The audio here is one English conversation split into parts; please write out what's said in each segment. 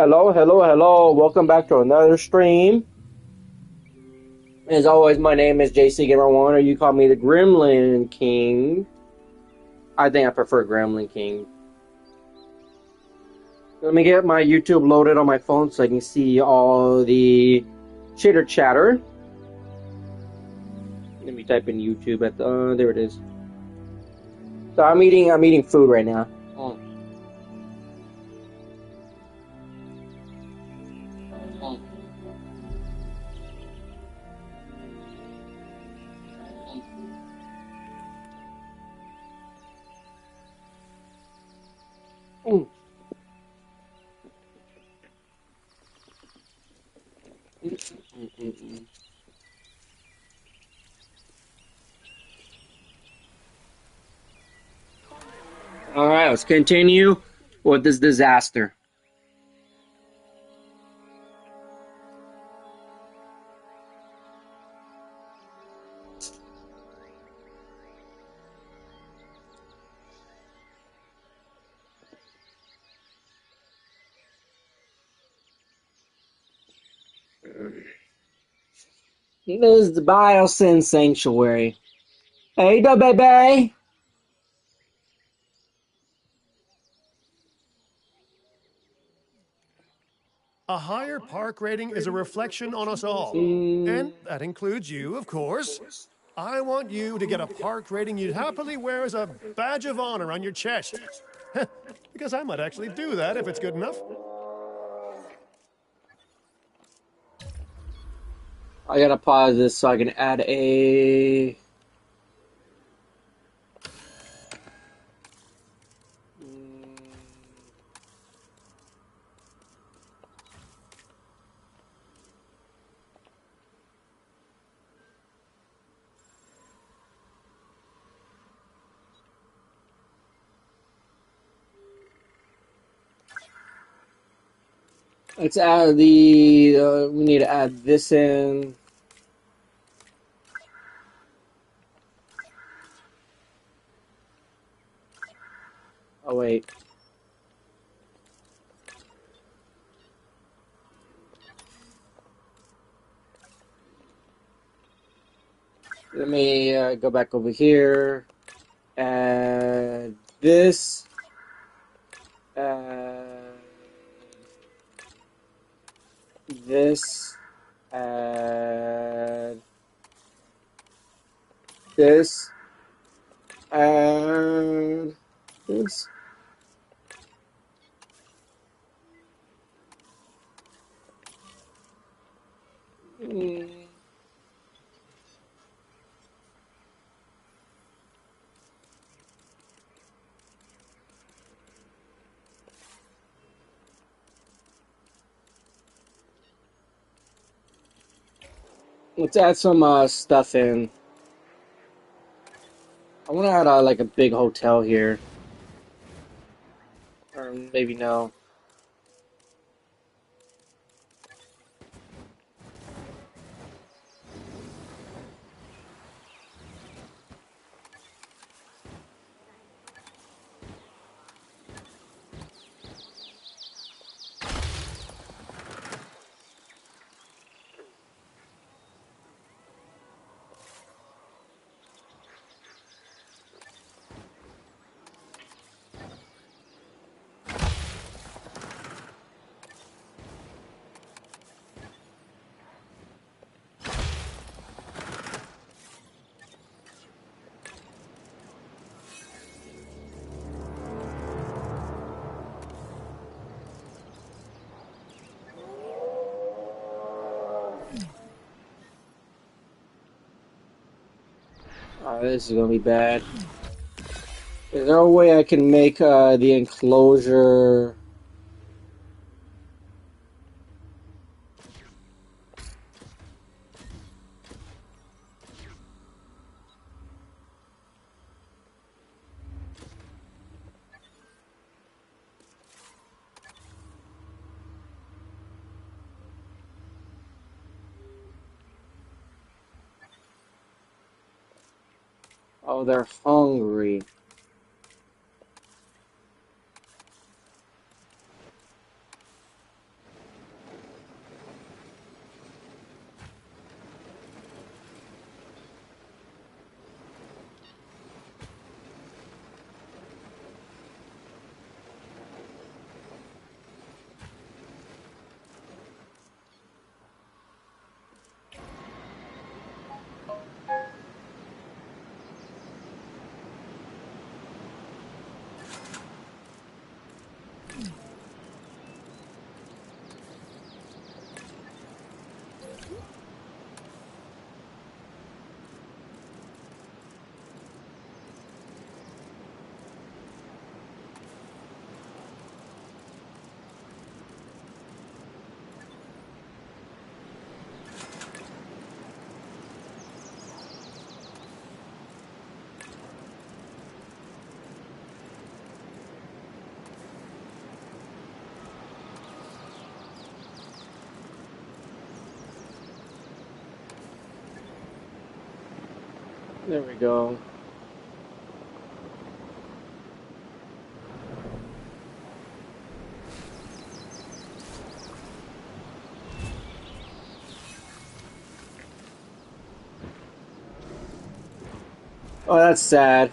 Hello, hello, hello. Welcome back to another stream. As always, my name is JC Gamer One, or you call me the Gremlin King. I think I prefer Gremlin King. Let me get my YouTube loaded on my phone so I can see all the chitter chatter. Let me type in YouTube at the there it is. So I'm eating food right now. Oh. Mm. Mm. All right, let's continue with this disaster. This is the Biosyn Sanctuary. Hey, da baby. A higher park rating is a reflection on us all. And that includes you, of course. I want you to get a park rating you'd happily wear as a badge of honor on your chest. Because I might actually do that if it's good enough. I gotta pause this so I can add a. Let's add the. We need to add this in. Oh wait. Let me go back over here. Add this. Add this. Add this. Add this. Mm. Let's add some stuff in. I want to add like a big hotel here, or maybe no. This is gonna be bad. Is there a way I can make the enclosure? Oh, they're hungry. There we go. Oh, that's sad.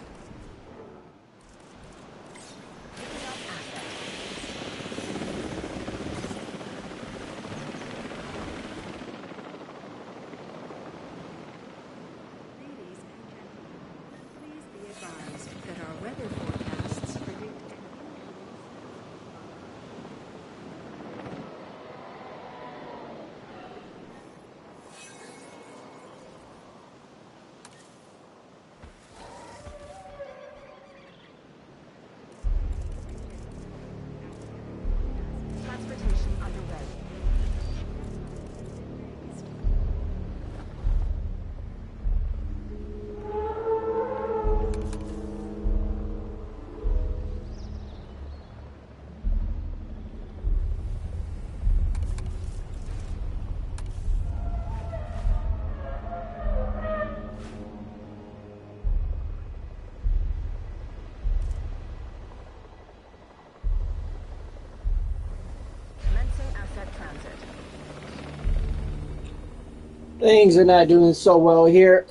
Things are not doing so well here.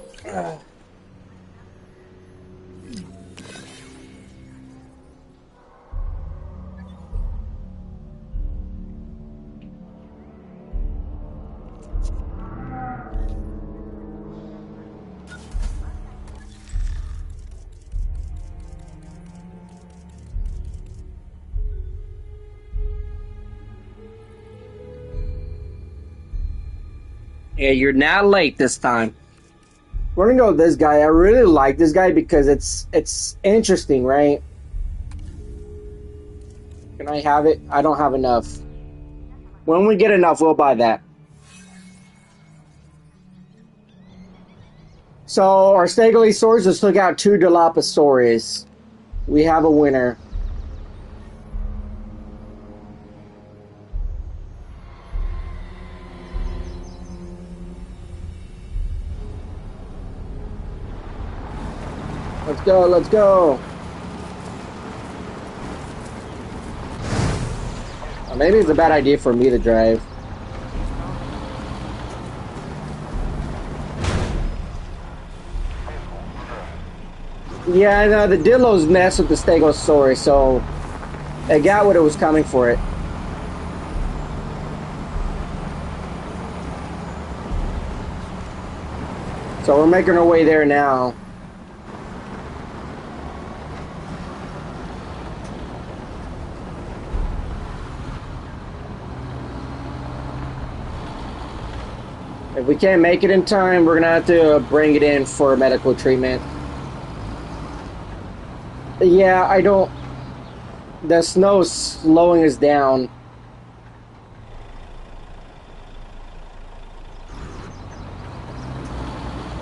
Yeah, you're not late this time. We're gonna go with this guy. I really like this guy because it's interesting, right? Can I have it? I don't have enough. When we get enough, we'll buy that. So our Stegosaurus just took out 2 Dilophosaurus. We have a winner. Let's go, let's go. Maybe it's a bad idea for me to drive. Yeah, I know, the Dillos mess with the Stegosaurus, so it got what it was coming for it. So we're making our way there now. If we can't make it in time, we're gonna have to bring it in for medical treatment. Yeah, I don't... The snow's slowing us down.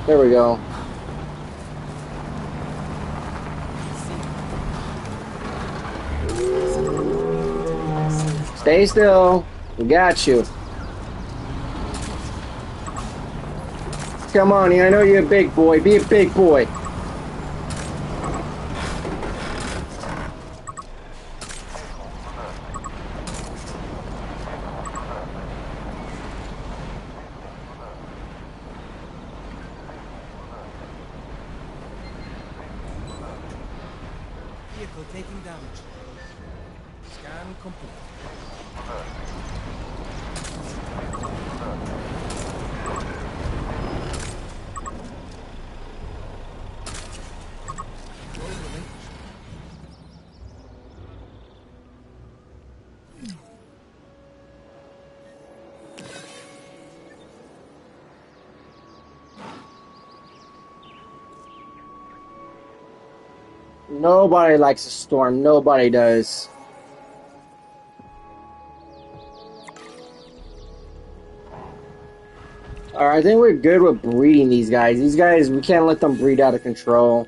There we go. Stay still. We got you. Come on, I know you're a big boy. Be a big boy. Vehicle taking damage. Scan complete. Nobody likes a storm. Nobody does. Alright, I think we're good with breeding these guys. These guys, we can't let them breed out of control.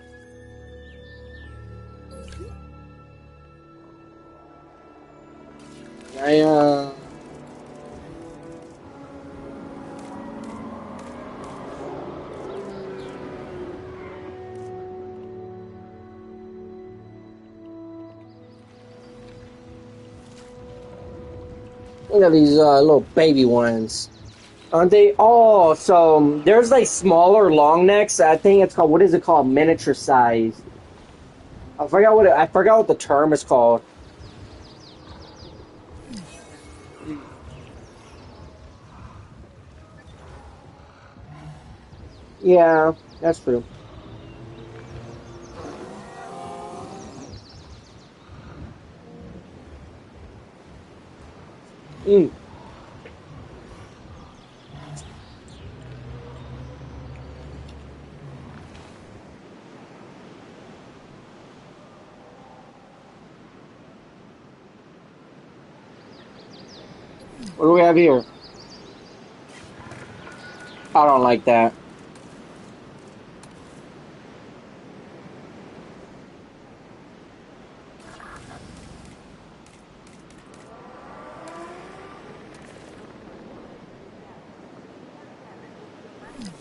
You know, these little baby ones. Aren't they? Oh, so there's like smaller long necks. I think it's called, what is it called? Miniature size. I forgot what the term is called. Yeah, that's true. Mm. What do we have here? I don't like that.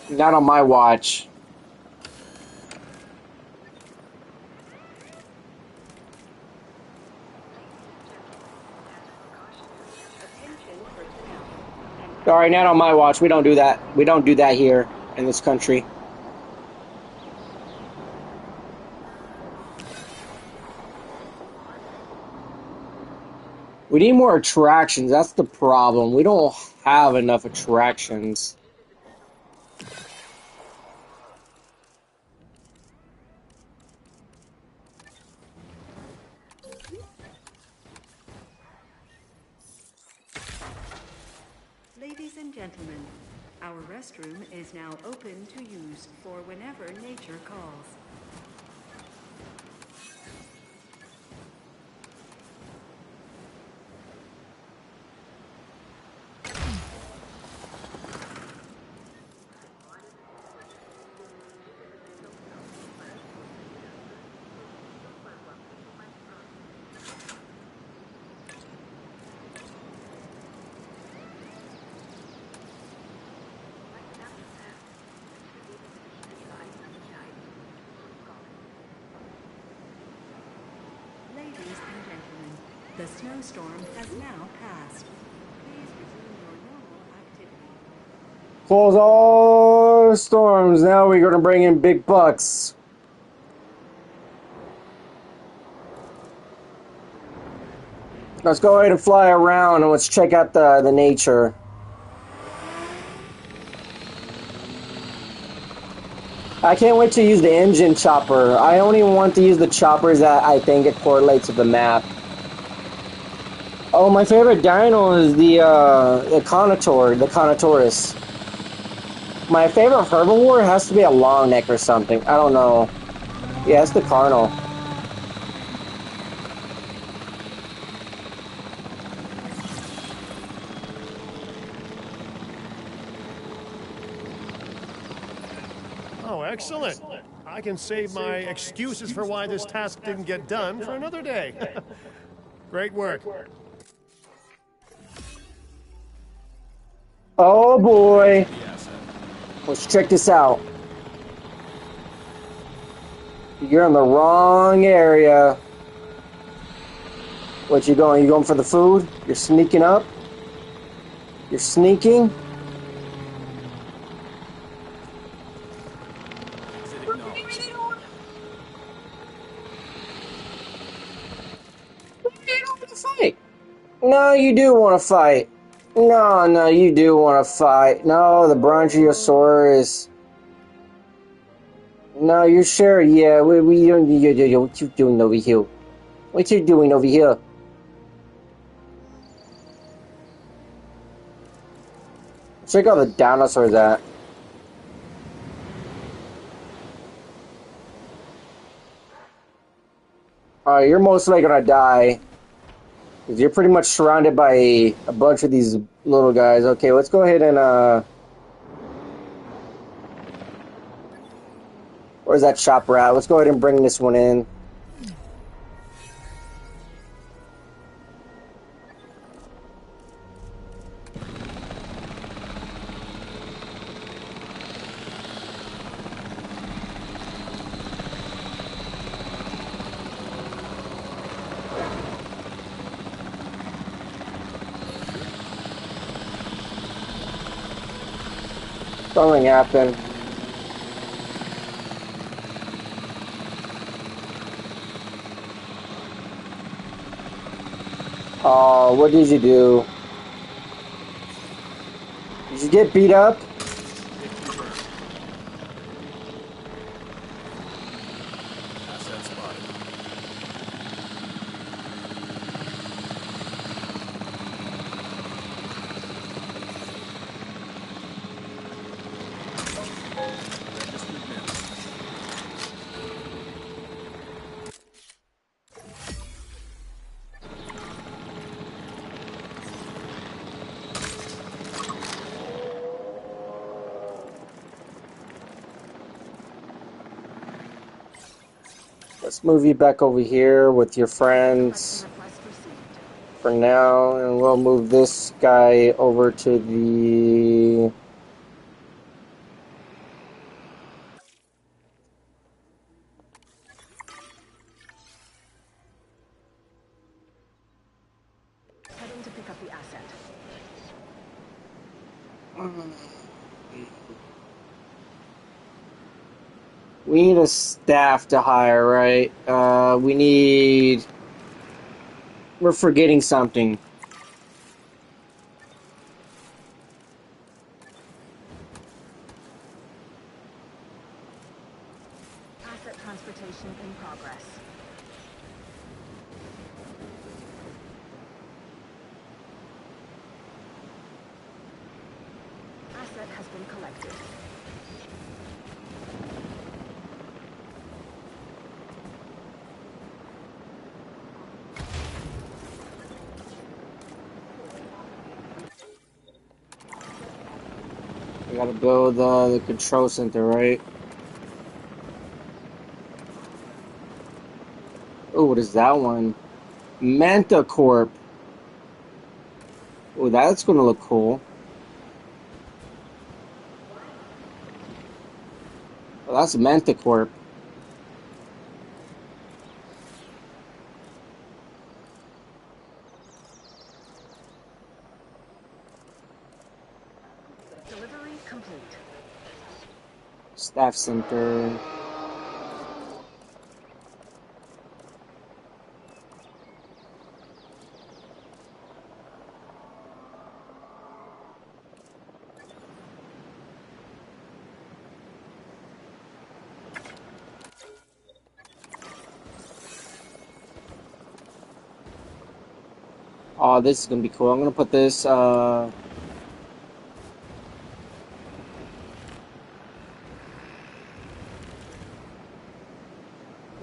Not on my watch. All right, not on my watch. We don't do that. We don't do that here in this country. We need more attractions. That's the problem. We don't have enough attractions. Ladies and gentlemen, our restroom is now open to use for whenever nature calls. Ladies and gentlemen, the snowstorm has now passed. Please resume your normal activity. Close all storms. Now we're gonna bring in big bucks. Let's go ahead and fly around and let's check out the nature. I can't wait to use the engine chopper. I only want to use the choppers that I think it correlates with the map. Oh, my favorite dino is the Conotaur, the Conotaurus. My favorite herbivore has to be a long neck or something. I don't know. Yeah, it's the Carno. Oh, excellent. I can save my excuses for why this task didn't get done for another day. Great work. Oh boy. Let's check this out. You're in the wrong area. What, you going? You going for the food? You're sneaking up? You're sneaking? Fight. No, you do want to fight. No, you do want to fight. No, the Bronchiosaurus. No, you're sure? Yeah, what you doing over here? What you doing over here? Check out the dinosaurs at. Alright, you're most likely gonna die. Because you're pretty much surrounded by a bunch of these little guys. Okay, let's go ahead and, where's that chopper at? Let's go ahead and bring this one in. Something happened. Oh, what did you do? Did you get beat up? Asset spotted. Registered miss. Let's move you back over here with your friends Request received. for now, and we'll move this guy over to the... Heading to pick up the asset. We need a staff to hire, right? We need... We're forgetting something. Asset transportation in progress. Asset has been collected. We gotta build the control center, right? Oh, what is that one? Manta Corp. Oh, that's gonna look cool. Oh, that's Manta Corp. Delivery complete. Staff center. Oh, this is gonna be cool. I'm gonna put this, there's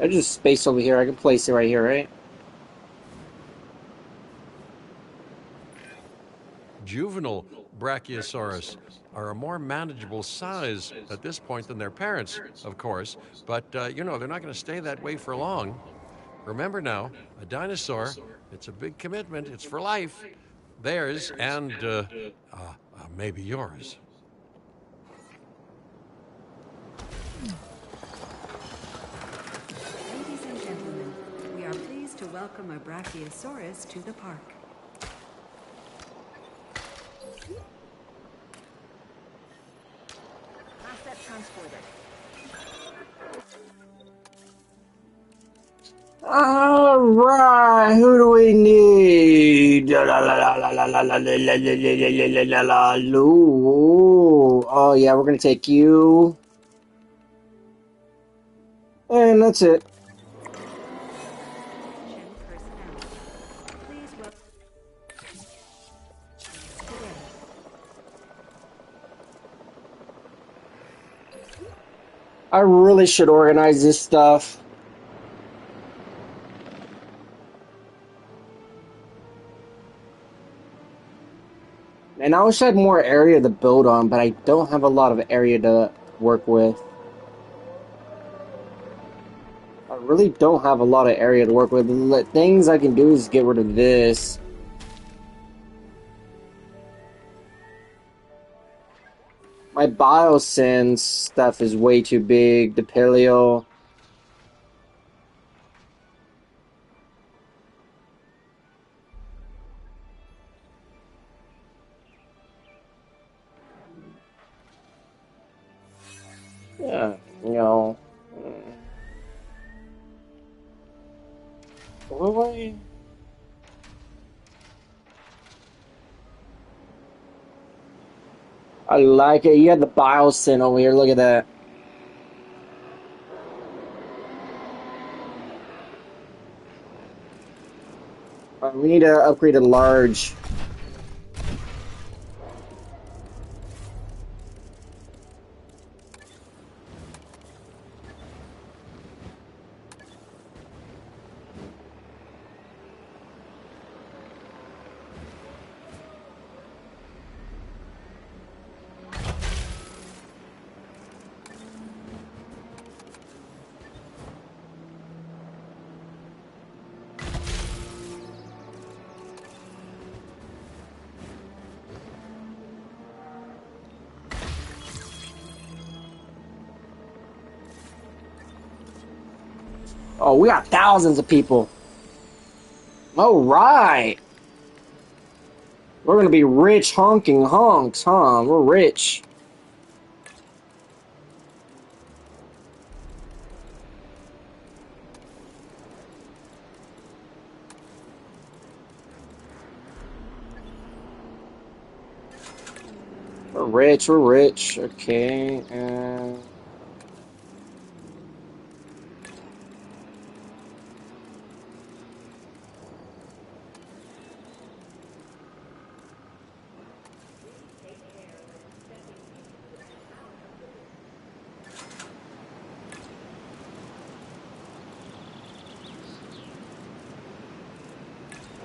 just space over here. I can place it right here, right? Juvenile Brachiosaurus are a more manageable size at this point than their parents, of course, but you know, they're not going to stay that way for long. Remember now, a dinosaur, it's a big commitment, it's for life. Theirs and maybe yours. Ladies and gentlemen, we are pleased to welcome a Brachiosaurus to the park. Asset transported. Alright, who do we need? La la la la la la la la la la la la la la la. Oh yeah, we're gonna take you. And that's it. Attention personnel. Please welcome today. I really should organize this stuff. And I wish I had more area to build on, but I don't have a lot of area to work with. I really don't have a lot of area to work with. The things I can do is get rid of this. My Biosyn stuff is way too big. The paleo. Yeah, you know. What way? I like it. You have the Biosyn over here. Look at that. We need to upgrade to large. Oh, we got thousands of people. All right. We're gonna be rich honking honks, huh? We're rich. We're rich. We're rich. Okay.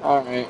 All right.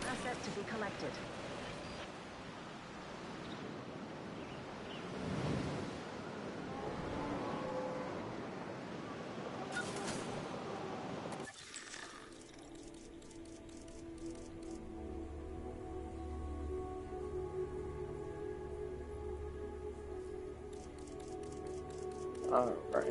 Asset to be collected. All right.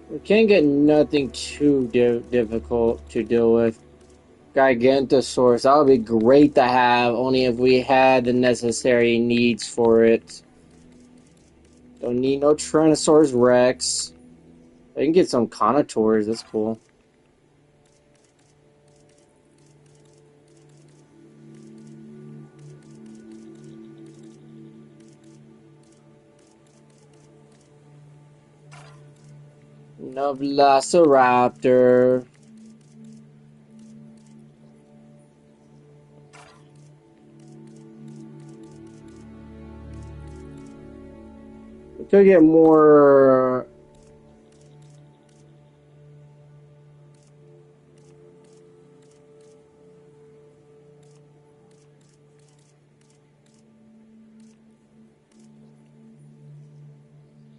We can't get nothing too difficult to deal with. Gigantosaurus. That would be great to have, only if we had the necessary needs for it. Don't need no Tyrannosaurus Rex. I can get some Conatours. That's cool. No Velociraptor. We could get more.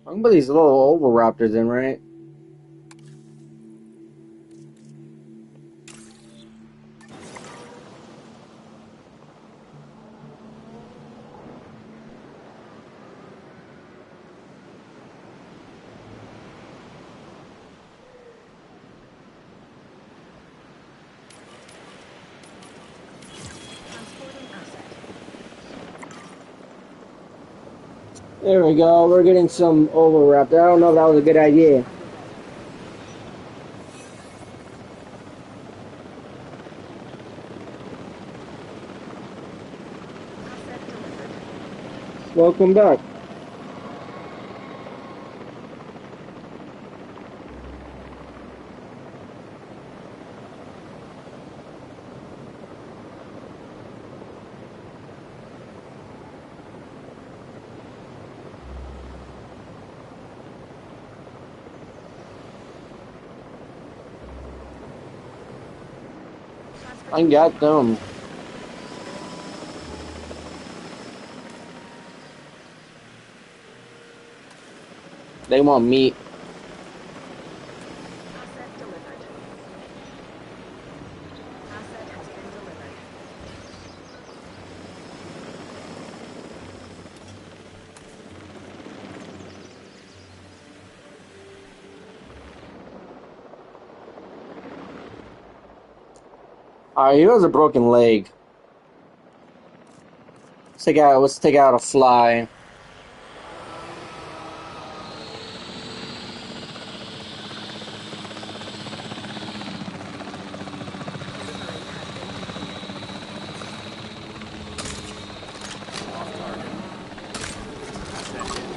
I can put these little Oviraptors in, right? Transporting asset. There we go. We're getting some Oviraptor. I don't know if that was a good idea. Asset delivered. Welcome back. I got them. They want meat. Asset delivered. Asset has been delivered. Alright, he has a broken leg. Let's take out a fly. Off target. Asset hit.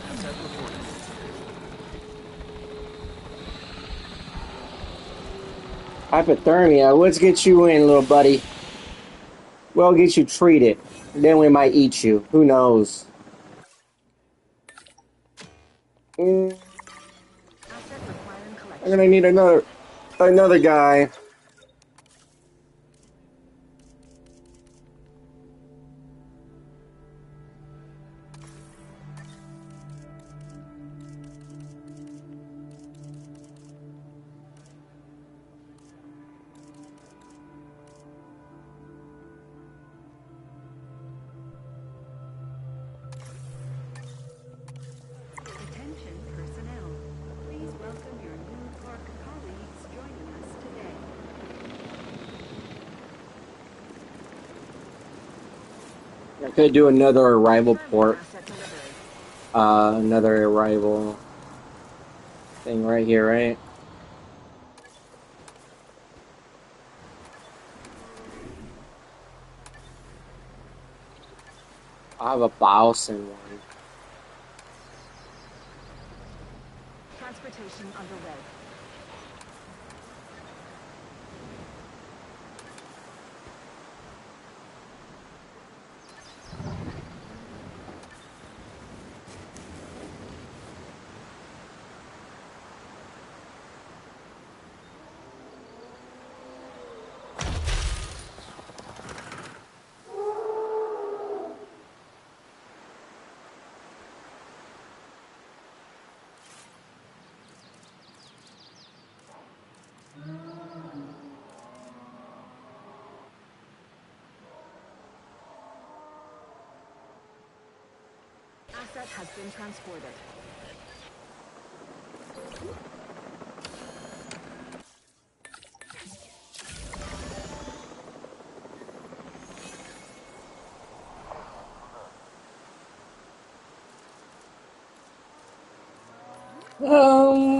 Asset reported. Hypothermia. Let's get you in, little buddy. We'll get you treated. Then we might eat you. Who knows? Asset requiring I'm collection. gonna need another guy. Attention personnel. Please welcome your new park colleagues joining us today. I could do another arrival Confirming port. asset delivery. Another arrival thing right here, right? I have a Biosyn one. Transportation underway. Asset has been transported. Um,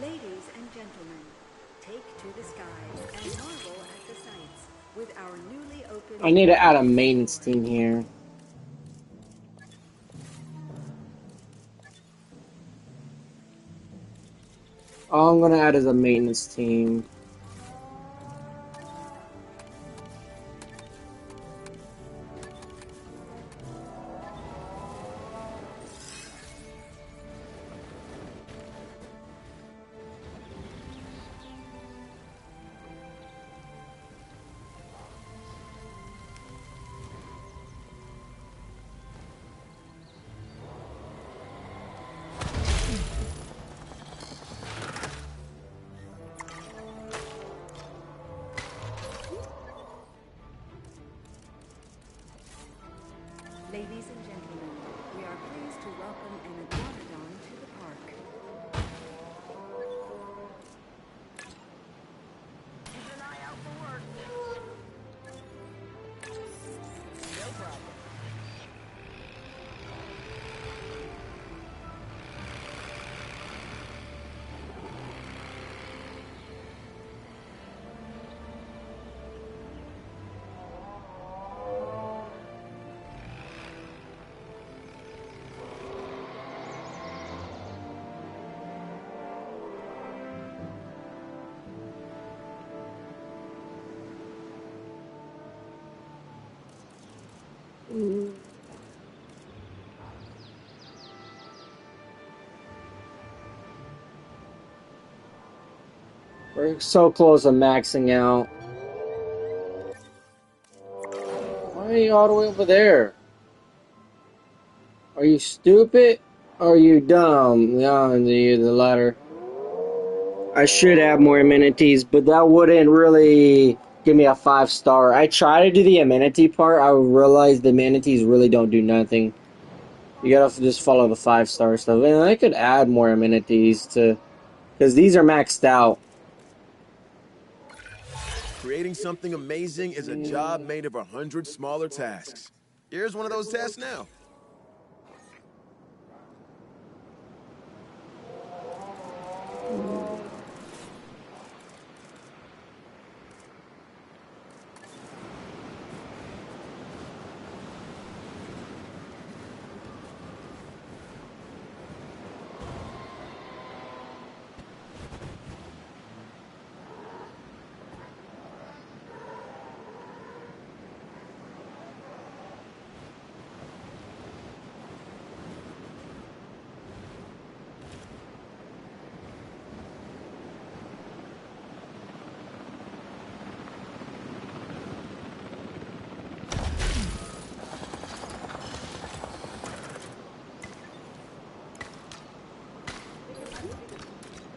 Ladies and gentlemen, take to the skies and marvel at the sights with our newly opened... I need to add a maintenance team here. All I'm gonna add is a maintenance team. Ladies and gentlemen, we are pleased to welcome an iguanodon to the park. Keep an eye out for work. No problem. We're so close to maxing out. Why are you all the way over there? Are you stupid? Or are you dumb? Yeah, the latter. I should have more amenities, but that wouldn't really give me a 5-star. I try to do the amenity part. I realize the amenities really don't do nothing. You gotta just follow the 5-star stuff. And I could add more amenities to, because these are maxed out. Creating something amazing is a job made of 100 smaller tasks. Here's one of those tasks now.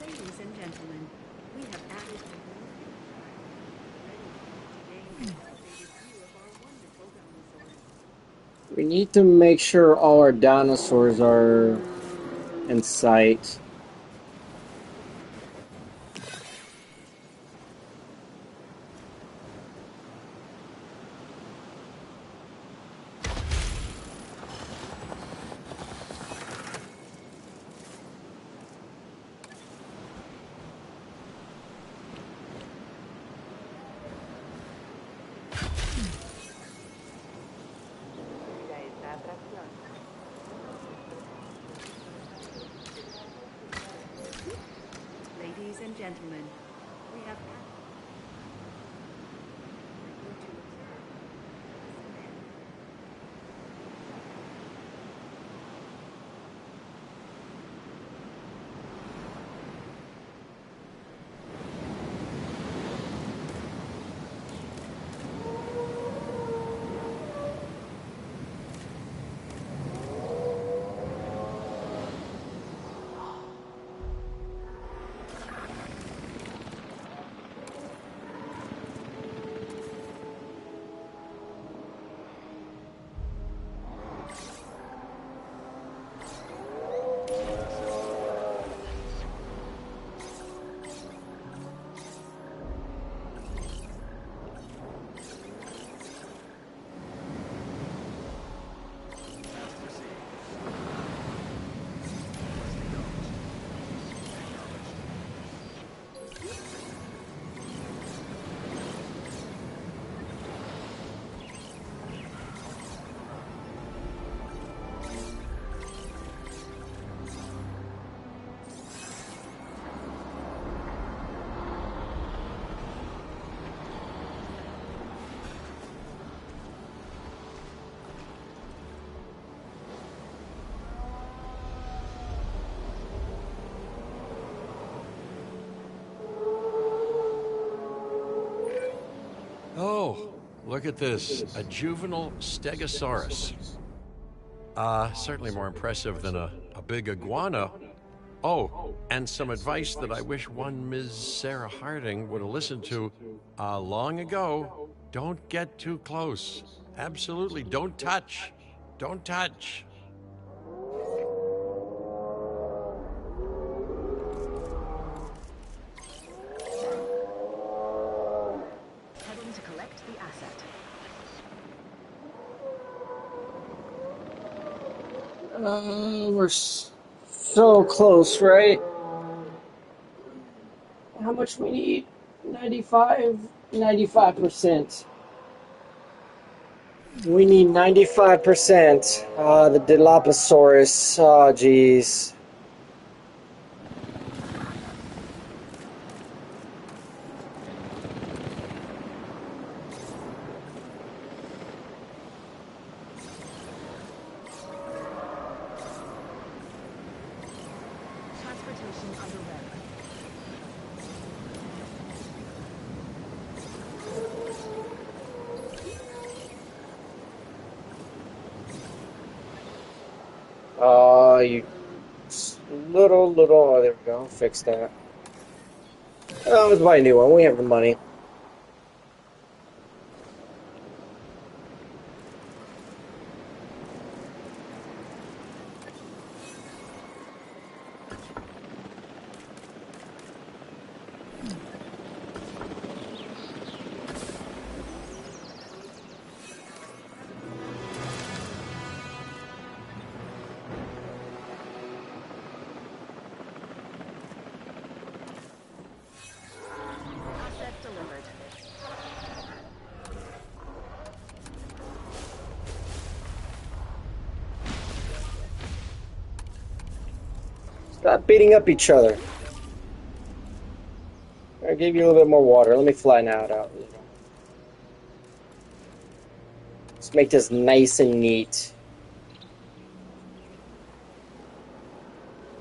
Ladies and gentlemen, we have added a new ready to gain an elevated view of our wonderful dinosaurs. We need to make sure all our dinosaurs are in sight. Ladies and gentlemen, we have added Oh, look at this. A juvenile stegosaurus. Certainly more impressive than a big iguana. Oh, and some advice that I wish one Ms. Sarah Harding would have listened to long ago. Don't get too close. Absolutely, don't touch. Don't touch. Heading to collect the asset. We're so close, right? How much we need? 95%. We need 95%. The Dilophosaurus. Oh, jeez. Transportation underway. You little. Oh, there we go. Fix that. Oh, let's buy a new one. We have the money. Asset delivered. Stop beating up each other. I'll give you a little bit more water. Let me flatten out. Let's make this nice and neat.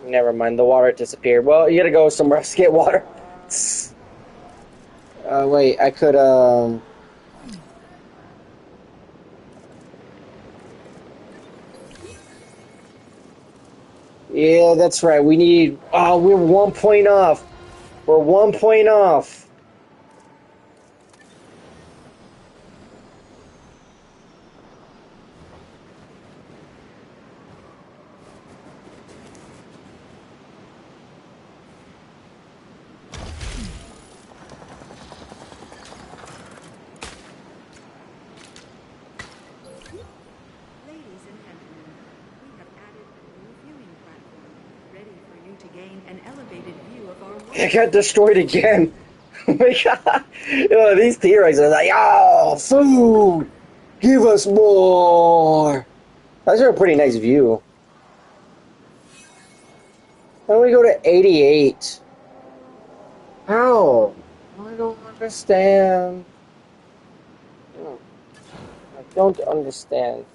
Never mind, the water disappeared. Well, you gotta go somewhere else to get water. Wait, I could, Yeah, that's right. We need... Oh, we're 1 point off. We're 1 point off. Ladies and gentlemen, we have added a new viewing platform, ready for you to gain an elevated view of our It got destroyed again. Oh my god. These T-Rex are like, oh, food! Give us more! That's a pretty nice view. Why don't we go to 88? How? I don't understand. I don't understand.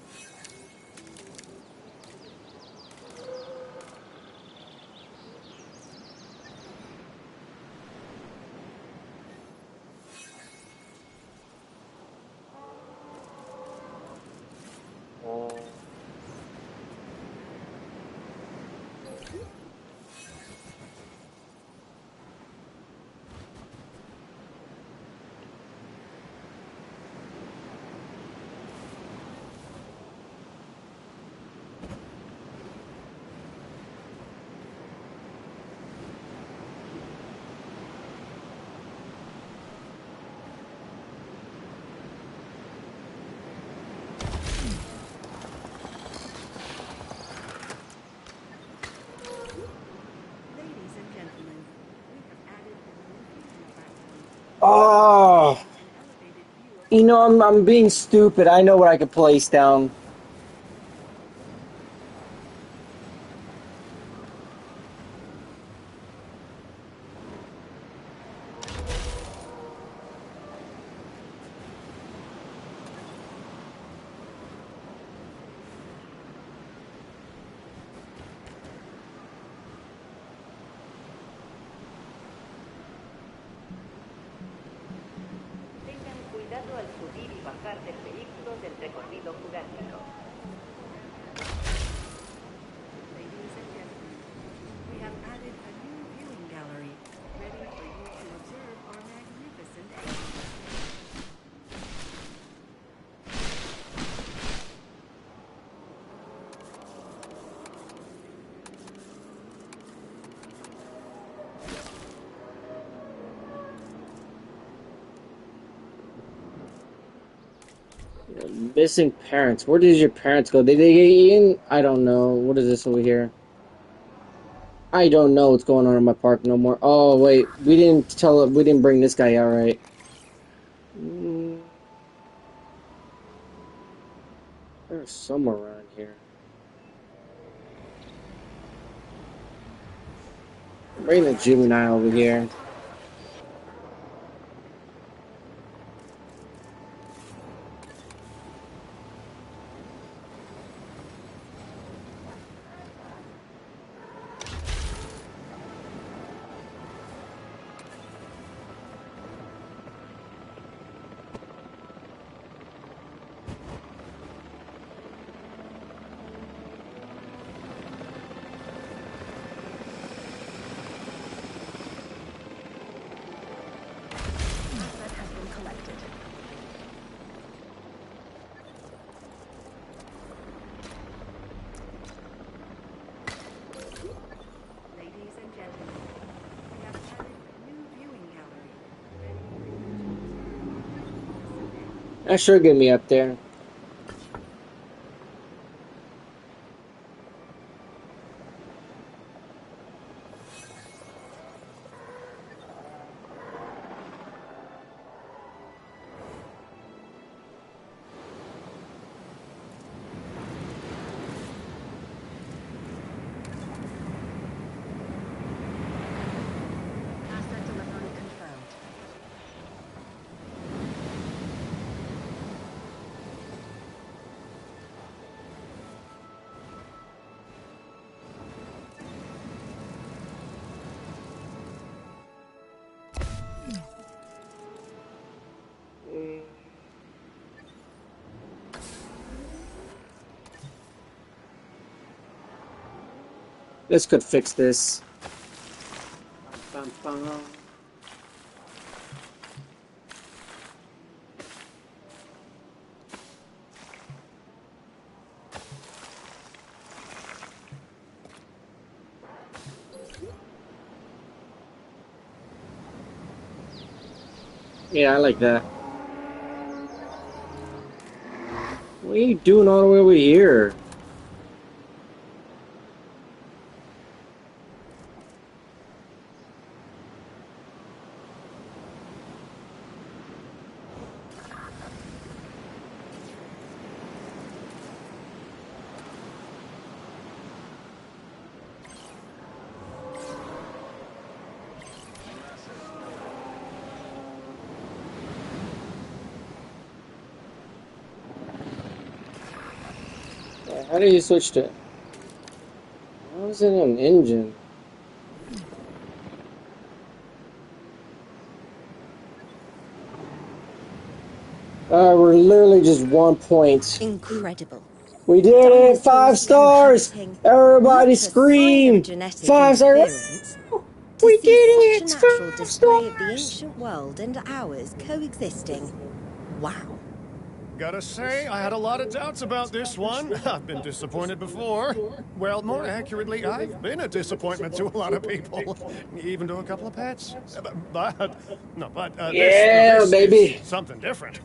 Ladies and gentlemen, we have added a new viewing platform. Oh, An elevated view of you know, I'm being stupid. I know what I could place down. Tengan cuidado al subir y bajar del vehículo del recorrido jurásico. Ladies and gentlemen, we have added a new viewing gallery, ready for you to observe our magnificent animals. Missing parents. Where did your parents go? Did they get eaten? I don't know. What is this over here? I don't know what's going on in my park no more. Oh wait, we didn't bring this guy out right. There's somewhere around here. Bring the juvenile over here. Asset has been collected. Ladies and gentlemen, we have added a new viewing gallery. That should get me up there. Asset delivery confirmed. This could fix this. Bum, bum, bum. Yeah, I like that. What are you doing all the way over here? How do you switch to? How is it an engine? We're literally just 1 point. Incredible. We did it! 5 stars! Everybody Not a sign scream! of genetic 5 stars! interference. To We see did such it! a It's natural 5 display of the stars! ancient world and ours coexisting. Wow. Gotta say, I had a lot of doubts about this one. I've been disappointed before. Well, more accurately, I've been a disappointment to a lot of people, even to a couple of pets. Yeah, this is baby. something different.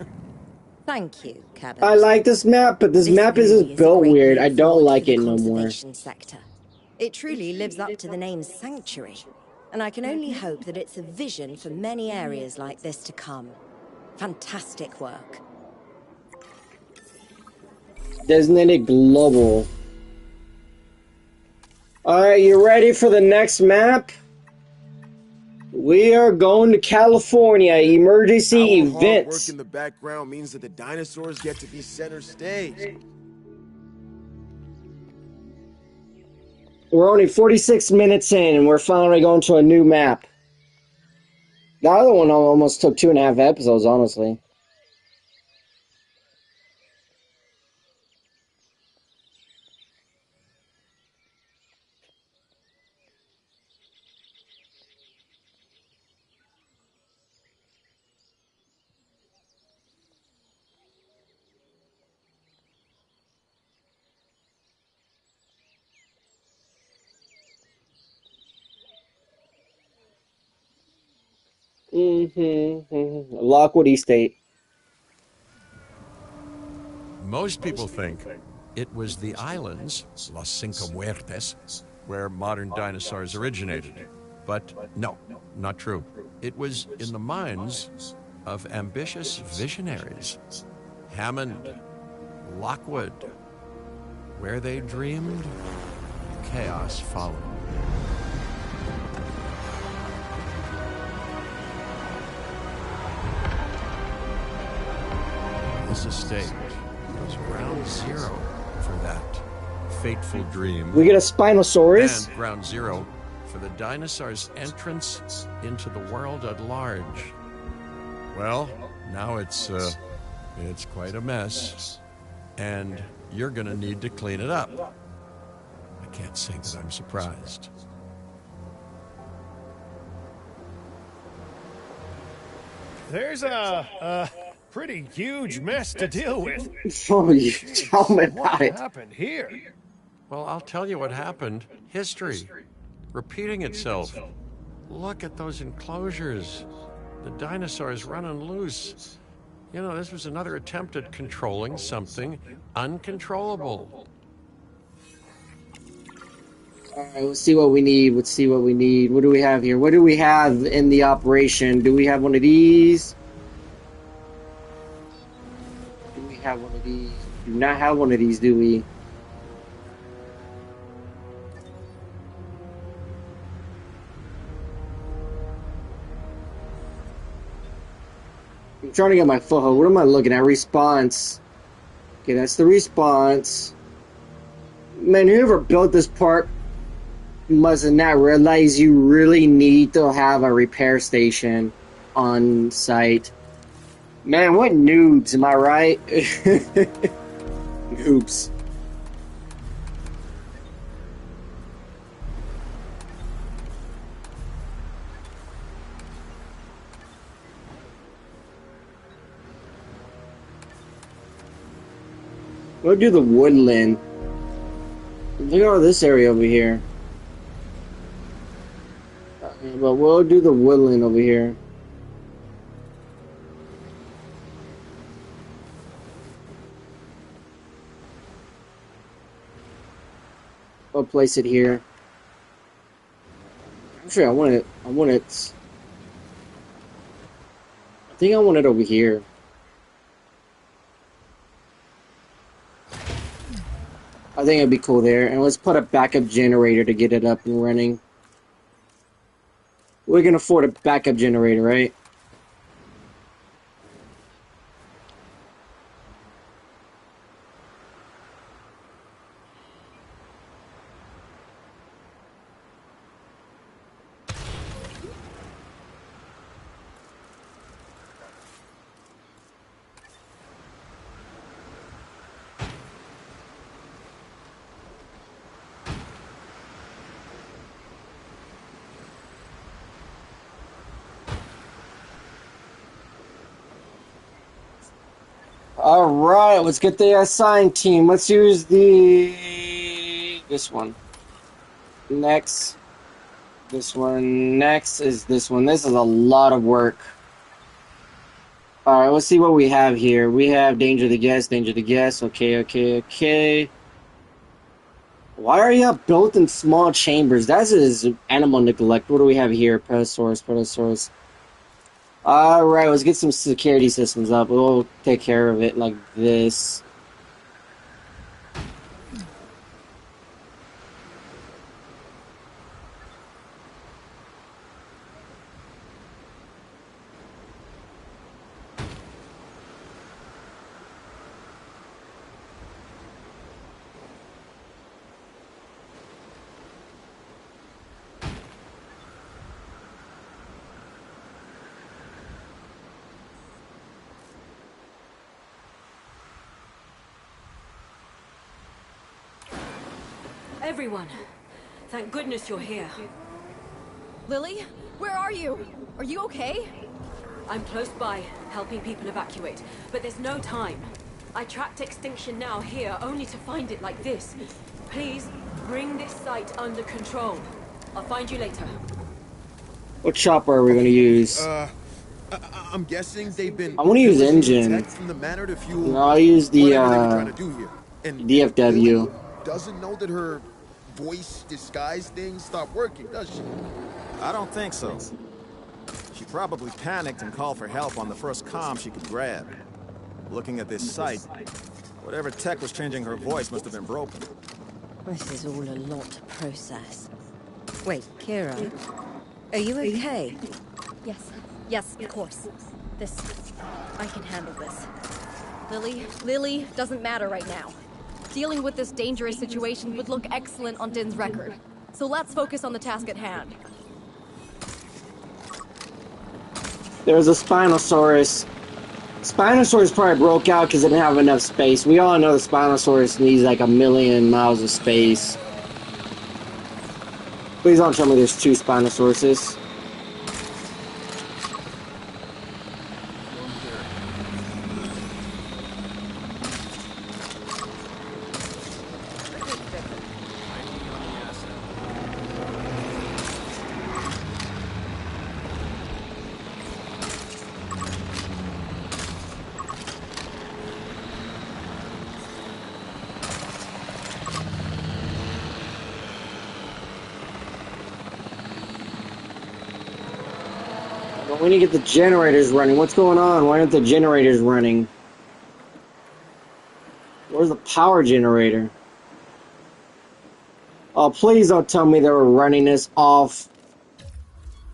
Thank you, Cabot. I like this map, but this This map is really just is a built great weird. I leap don't forward for like the it no more. conservation sector. It truly lives up to the name's sanctuary, and I can only hope that it's a vision for many areas like this to come. Fantastic work. Designated global. Alright, you ready for the next map? We are going to California. Emergency Our hard work events. in the background means that the dinosaurs get to be center stage. We're only 46 minutes in, and we're finally going to a new map. The other one almost took 2.5 episodes, honestly. Lockwood Estate. Most people think it was the islands, Las Cinco Muertes, where modern dinosaurs originated. But no, not true. It was in the minds of ambitious visionaries. Hammond, Lockwood, where they dreamed, chaos followed. This estate was ground zero for that fateful dream. We get a Spinosaurus. And ground zero for the dinosaurs' entrance into the world at large. Well, now it's quite a mess, and you're gonna need to clean it up. I can't say that I'm surprised. There's a pretty huge mess to deal with. Oh, you tell me about What it. happened here? Well, I'll tell you what happened. History. Repeating itself. Look at those enclosures. The dinosaurs running loose. You know, this was another attempt at controlling something uncontrollable. Alright, let's see what we need. Let's see what we need. What do we have here? What do we have in the operation? Do we have one of these? Do we have one of these? Do not have one of these, do we? I'm trying to get my foothold. What am I looking at? Response. Okay, that's the response. Man, whoever built this part must have not realized you really need to have a repair station on site. Man, what noobs, am I right? Noobs. We'll do the woodland. Look at all this area over here. But we'll do the woodland over here. I'll place it here. Actually, I want it. I think I want it over here. I think it'd be cool there. And let's put a backup generator to get it up and running. We can afford a backup generator, right? Alright, let's get the assigned team. Let's use this one. Next. This one. Next is this one. This is a lot of work. Alright, let's see what we have here. We have danger to guess, danger to guess. Okay. Why are you built in small chambers? That is animal neglect. What do we have here? Protosaurus. Alright, let's get some security systems up. We'll take care of it like this. Everyone, thank goodness you're here. Lily, where are you? Are you okay? I'm close by, helping people evacuate, but there's no time. I tracked Extinction Now here, only to find it like this. Please, bring this site under control. I'll find you later. What chopper are we going to use? I'm guessing they've been I want to use pillaging the engine. tech from the manor to fuel No, I'll use the whatever they were trying to do here. And DFW. Lily doesn't know that her voice disguise thing stopped working, does she? I don't think so. She probably panicked and called for help on the first comm she could grab. Looking at this site, whatever tech was changing her voice must have been broken. This is all a lot to process. Wait, Kira, are you okay? Yes. Yes, of course. I can handle this. Lily doesn't matter right now. Dealing with this dangerous situation would look excellent on Din's record. So let's focus on the task at hand. There's a Spinosaurus. Spinosaurus probably broke out because it didn't have enough space. We all know the Spinosaurus needs like 1,000,000 miles of space. Please don't tell me there's 2 Spinosauruses. We need to get the generators running. What's going on? Why aren't the generators running? Where's the power generator? Oh, please don't tell me they were running this off.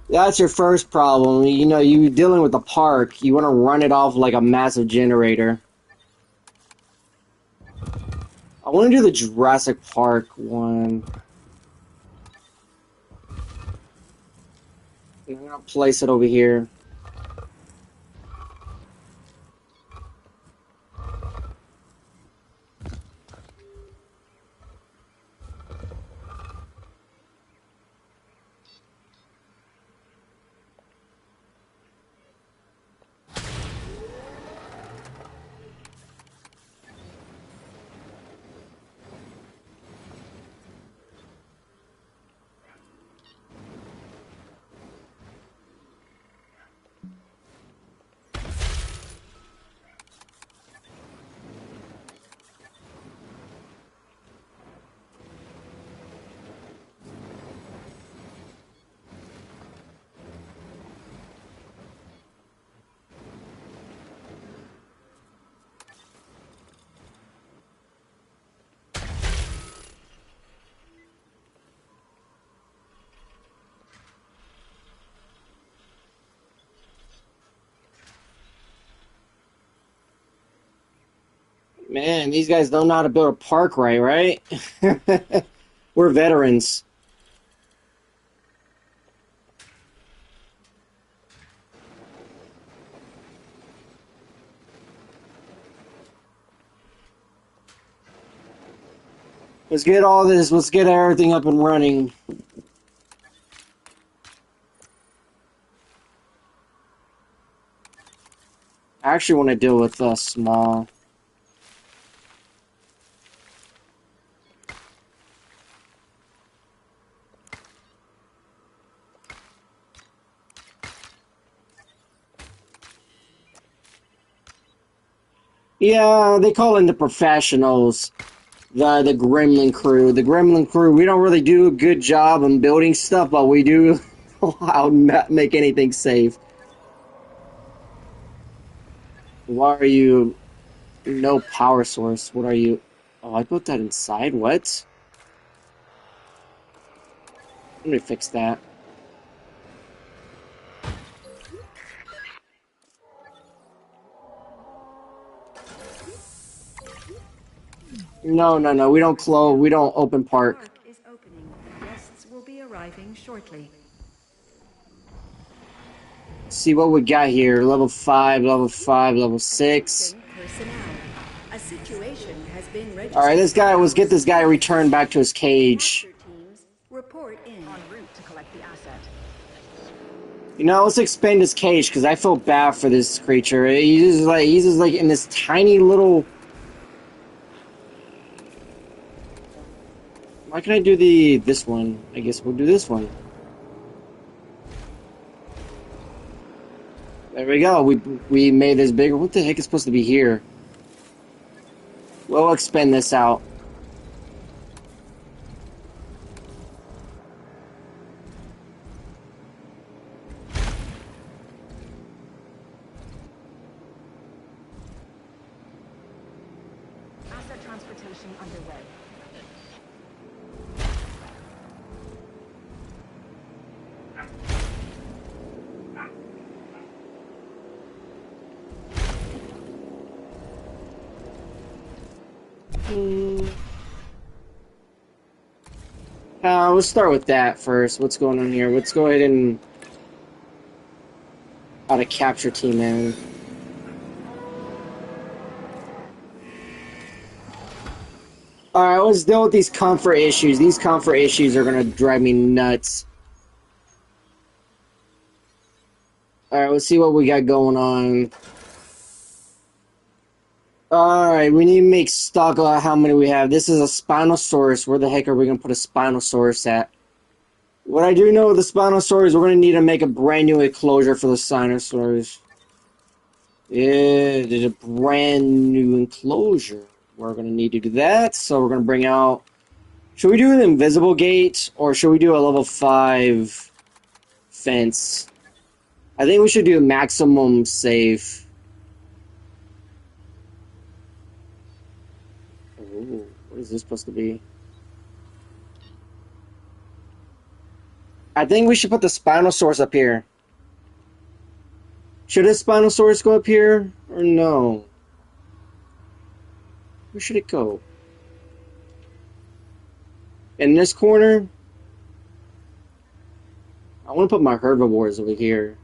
That's your first problem. You know, you're dealing with the park. You want to run it off like a massive generator. I want to do the Jurassic Park one. I'm going to place it over here. Man, these guys don't know how to build a park right? We're veterans. Let's get all this, let's get everything up and running. I actually want to deal with small. Yeah, they call in the professionals, the Gremlin crew. The Gremlin crew, we don't really do a good job on building stuff, but we do how not make anything safe. Why are you... No power source. What are you... Oh, I put that inside? What? Let me fix that. No, we don't close, we don't open park. Park is opening. Guests will be arriving shortly. See what we got here. Level 5, level 5, level 6. Personnel. A situation has been registered. Alright, this guy, let's get this guy returned back to his cage. Teams report in. En route to collect the asset. You know, let's expand his cage, because I feel bad for this creature. He's just like in this tiny little... Why can I do this one? I guess we'll do this one. There we go. We made this bigger. What the heck is supposed to be here? We'll expand this out. Asset transportation underway. Let's start with that first. What's going on here? Let's go ahead and out of capture team, man. Alright, let's deal with these comfort issues. These comfort issues are gonna drive me nuts. Alright, let's see what we got going on. Alright, we need to make stock of how many we have. This is a Spinosaurus. Where the heck are we gonna put a Spinosaurus at? What I do know with the Spinosaurus, we're gonna need to make a brand new enclosure for the Spinosaurus. Yeah, there's a brand new enclosure. We're gonna need to do that, so we're gonna bring out... Should we do an invisible gate, or should we do a level 5 fence? I think we should do a maximum safe. Ooh, what is this supposed to be? I think we should put the Spinosaurus up here. Should the Spinosaurus go up here, or no? Where should it go? In this corner? I want to put my herbivores over here.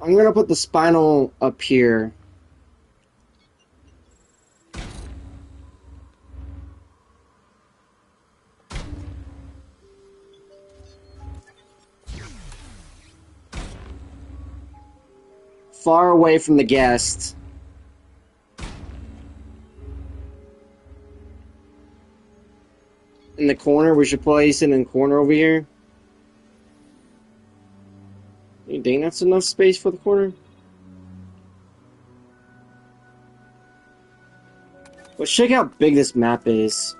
I'm going to put the Spinal up here. Far away from the guest. In the corner, we should place it in the corner over here. You think that's enough space for the corner? Let's check out how big this map is.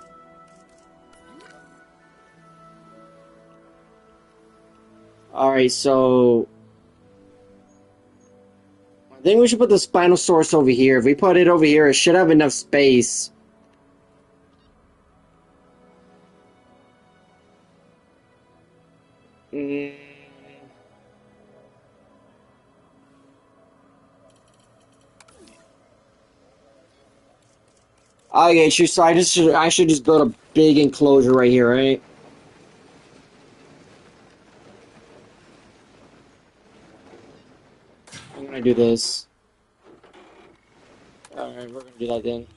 Alright, so... I think we should put the Spinosaurus over here. If we put it over here, it should have enough space. Okay, so I should just build a big enclosure right here, right? I'm gonna do this. Alright, we're gonna do that then.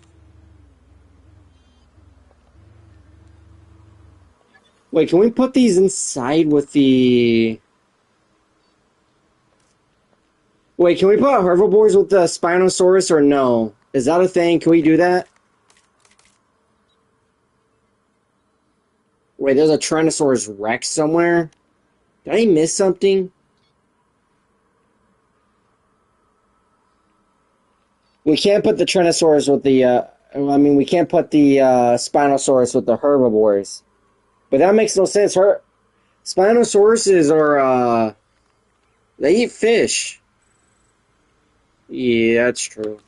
Wait, can we put these inside with the... Wait, can we put herbivores with the Spinosaurus or no? Is that a thing? Can we do that? Wait, there's a Tyrannosaurus Rex somewhere? Did I miss something? We can't put the Tyrannosaurus with the, I mean, we can't put the Spinosaurus with the herbivores. But that makes no sense. Spinosauruses are, they eat fish. Yeah, that's true.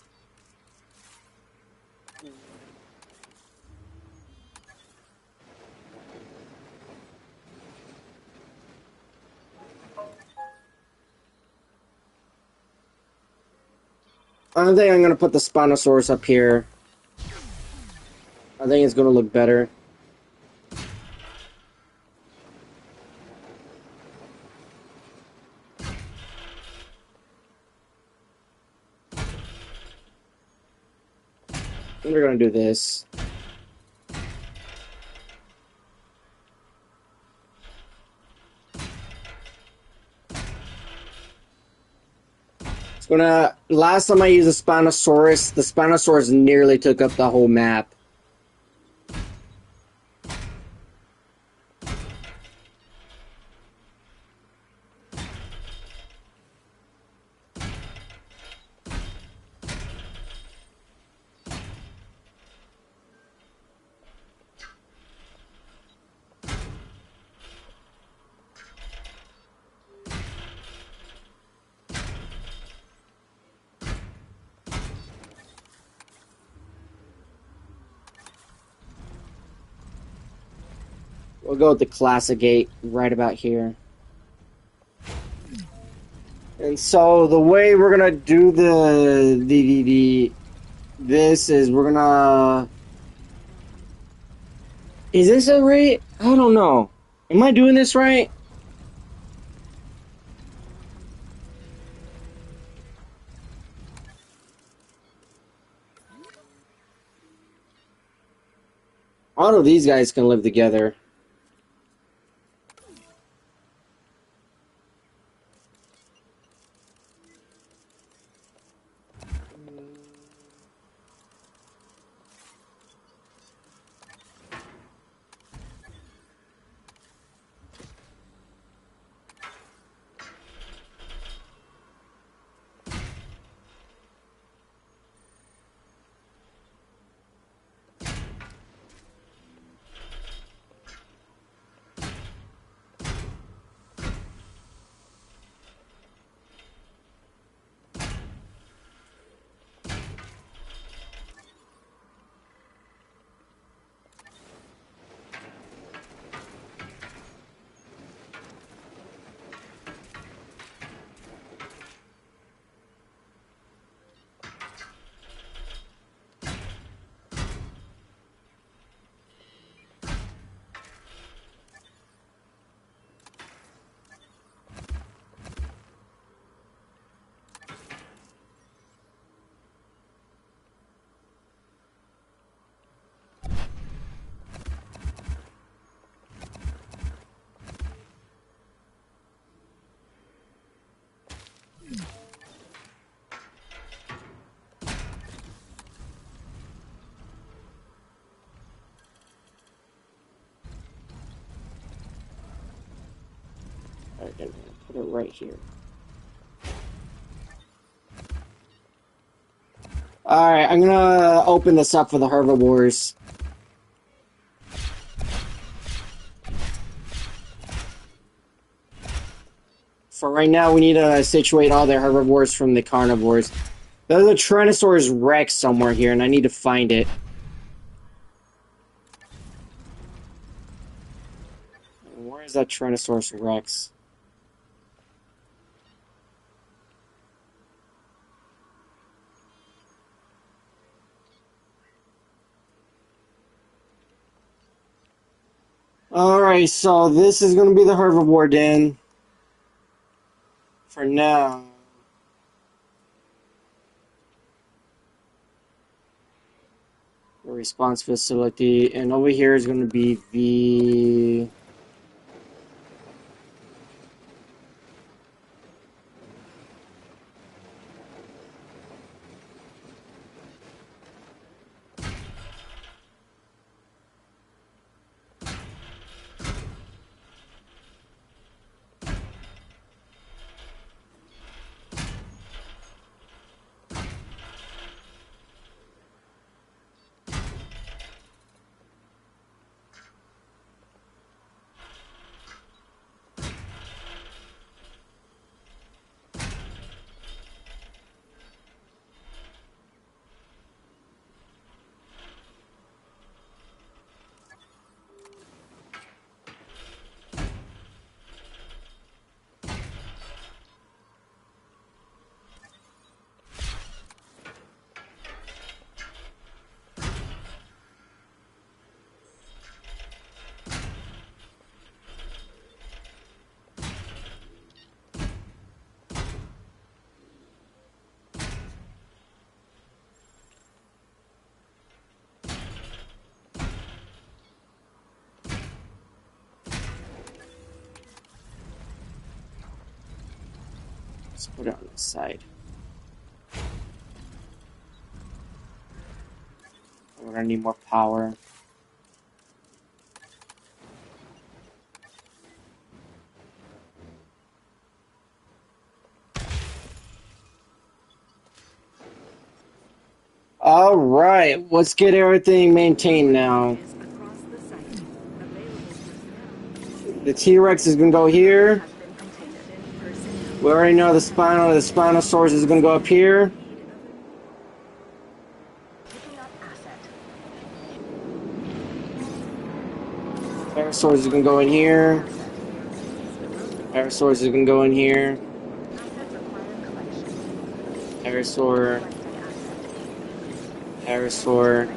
I think I'm gonna put the Spinosaurus up here. I think it's gonna look better. We're gonna do this. It's gonna... Last time I used the Spinosaurus nearly took up the whole map. We'll go with the classic gate right about here. And so the way we're gonna do this is we're gonna. Is this a right? I don't know. Am I doing this right? All of these guys can live together. Alright, I'm gonna put it right here. Alright, I'm gonna open this up for the herbivores. For right now, we need to situate all the herbivores from the carnivores. There's a Tyrannosaurus Rex somewhere here, and I need to find it. Where is that Tyrannosaurus Rex? Alright, so this is going to be the herbivore den. For now. The response facility. And over here is going to be the... Let's put it on the side. We're gonna need more power. Alright, let's get everything maintained now. The T-Rex is gonna go here. We already know the Spinosaurus is gonna go up here. Air sources can go in here. Air sources can go in here. Air source. Air source.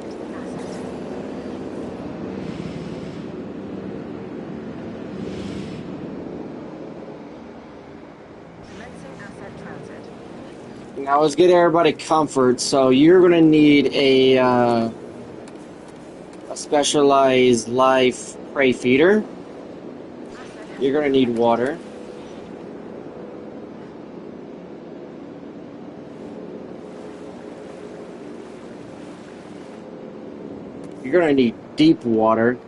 Now let's get everybody comfort. So you're gonna need a specialized life prey feeder. You're gonna need water. You're gonna need deep water.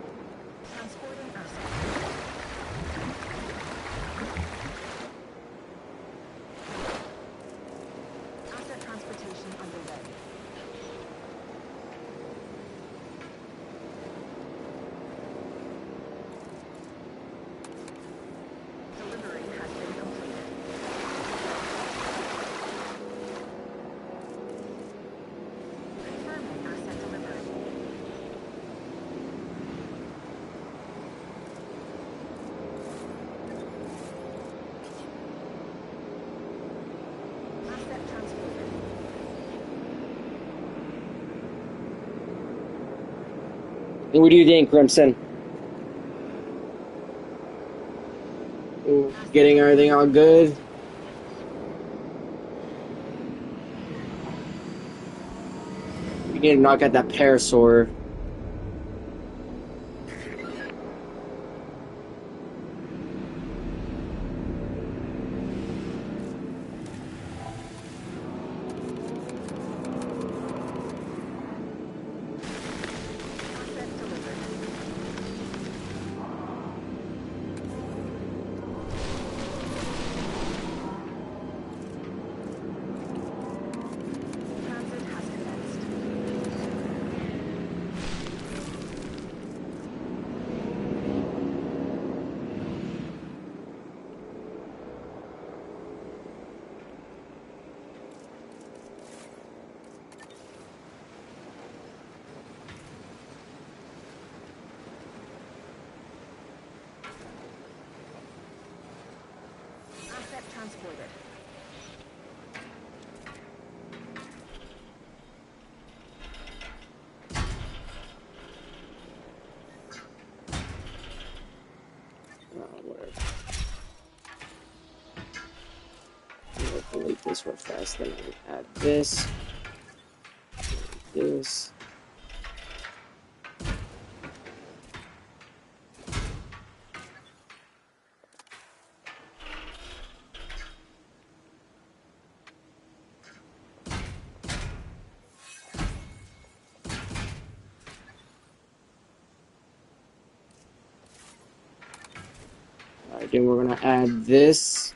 What do you think, Crimson? Getting everything all good? We need to knock out that parasaur. Transported. Whatever. I'm gonna delete this real fast, then I add this. This. Alright, then we're gonna add this.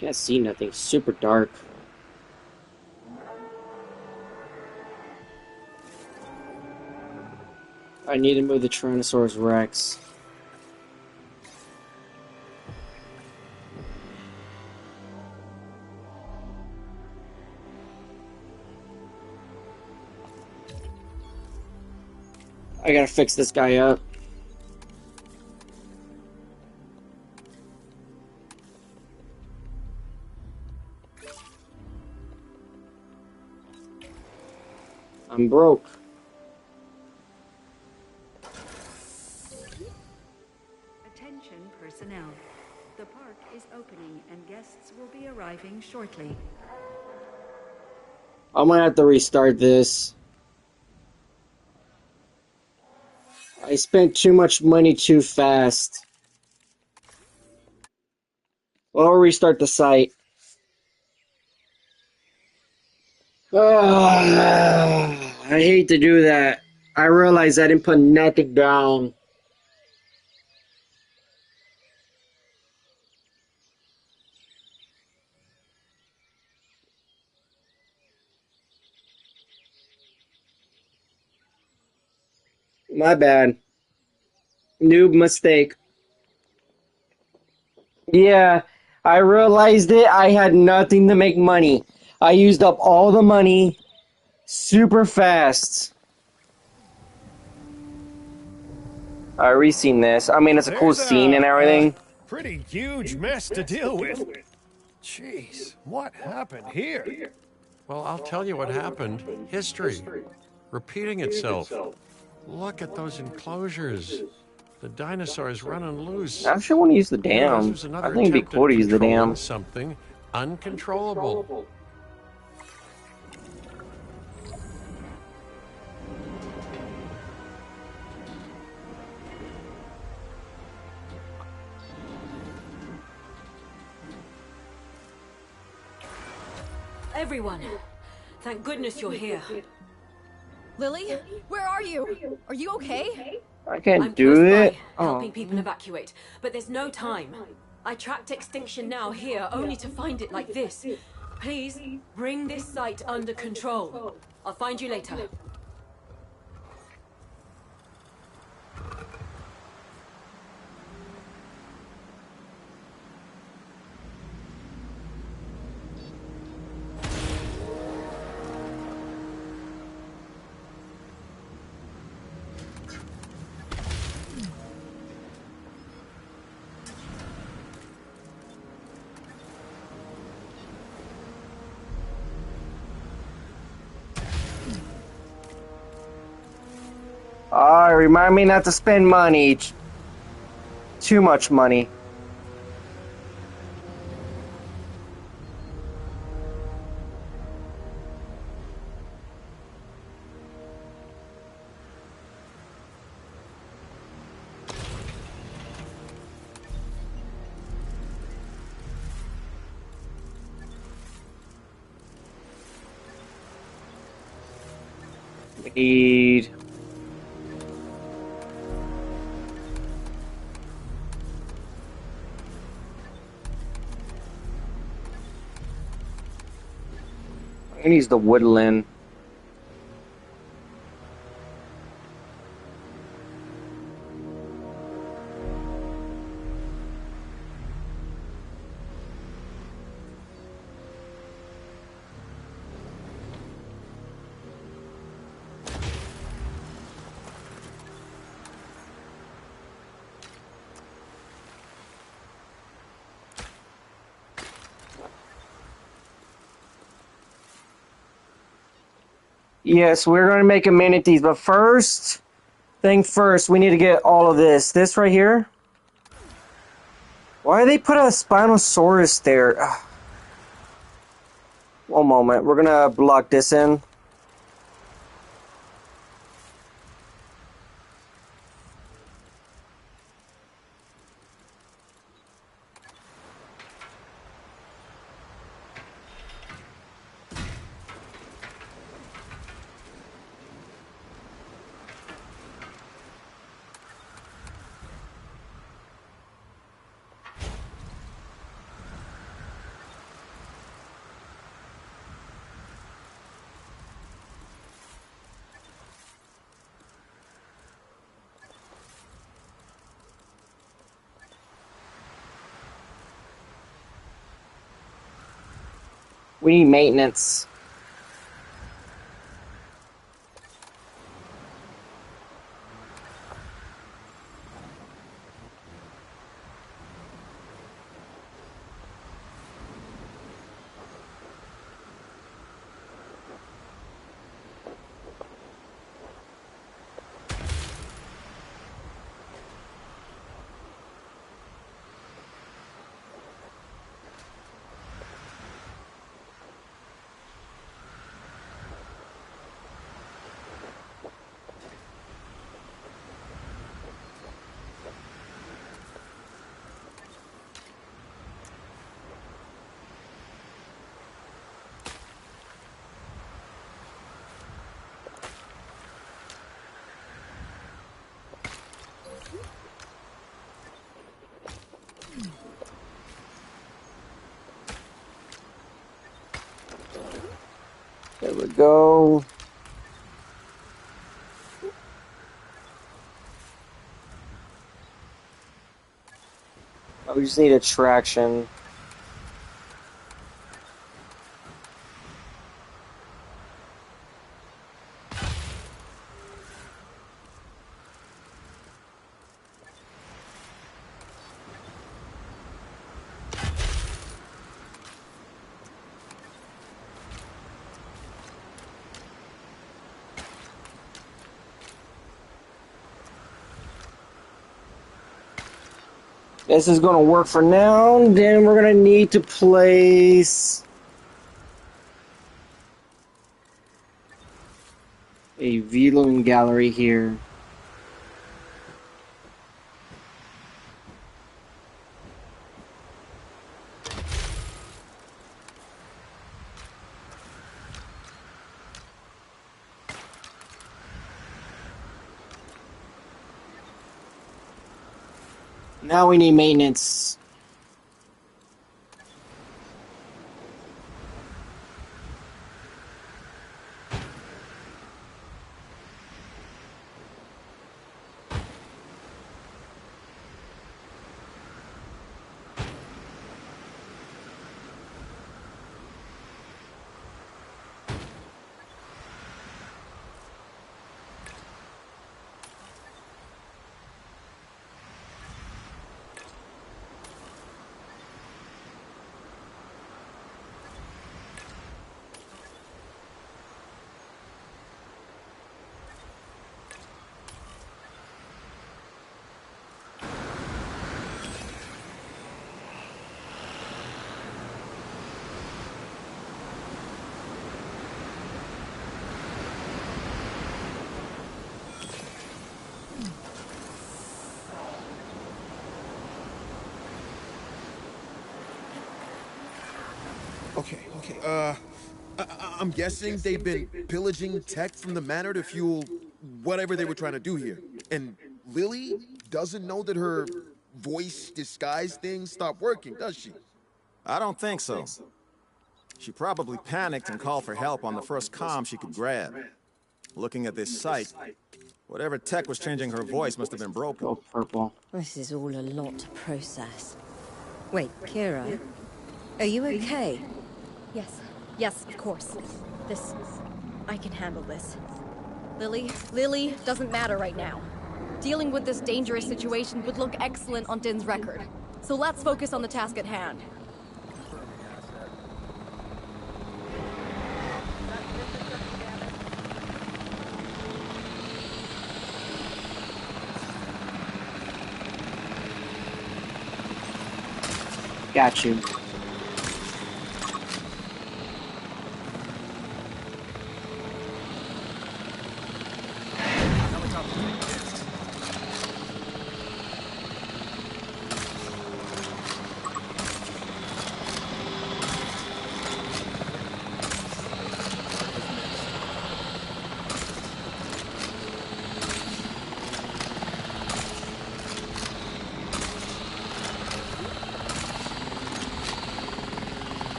Can't see nothing. Super dark. I need to move the Tyrannosaurus Rex. I gotta fix this guy up. I'm broke. Attention personnel. The park is opening and guests will be arriving shortly. I'm gonna have to restart this. I spent too much money too fast. Well, I'll restart the site. I hate to do that. I realized I didn't put nothing down. My bad. Noob mistake. Yeah, I realized it. I had nothing to make money. I used up all the money super fast. I re-seen this. I mean, it's a cool There's scene and a everything. pretty huge mess to deal with. Jeez, what happened here? Well, I'll tell you what happened. History. Repeating itself. Look at those enclosures. The dinosaurs running loose. I actually want to use the You know, this dam. was I another think it'd be attempt cool at to use the controlling dam. something uncontrollable. Everyone, thank goodness you're here. Lily, where are you? Are you okay? I can't I'm do close it. by, Oh. helping people evacuate, but there's no time. I tracked extinction now here, only to find it like this. Please, bring this site under control. I'll find you later. Remind me not to spend money. Too much money. We need... It needs the woodland. Yes, we're going to make amenities, but first thing first, we need to get all of this. This right here. Why did they put a Spinosaurus there? Ugh. One moment, we're going to block this in. We need maintenance. There we go. Oh, we just need a traction. This is going to work for now. Then we're going to need to place a viewing gallery here. Now we need maintenance. Okay. I'm guessing they've been pillaging tech from the manor to fuel whatever they were trying to do here. And Lily doesn't know that her voice disguise thing stopped working, does she? I don't think so. She probably panicked and called for help on the first comm she could grab. Looking at this site, whatever tech was changing her voice must have been broken. Go purple. This is all a lot to process. Wait, Kira? Are you okay? Yes. Yes, of course. This... I can handle this. Lily doesn't matter right now. Dealing with this dangerous situation would look excellent on Din's record. So let's focus on the task at hand. Got you.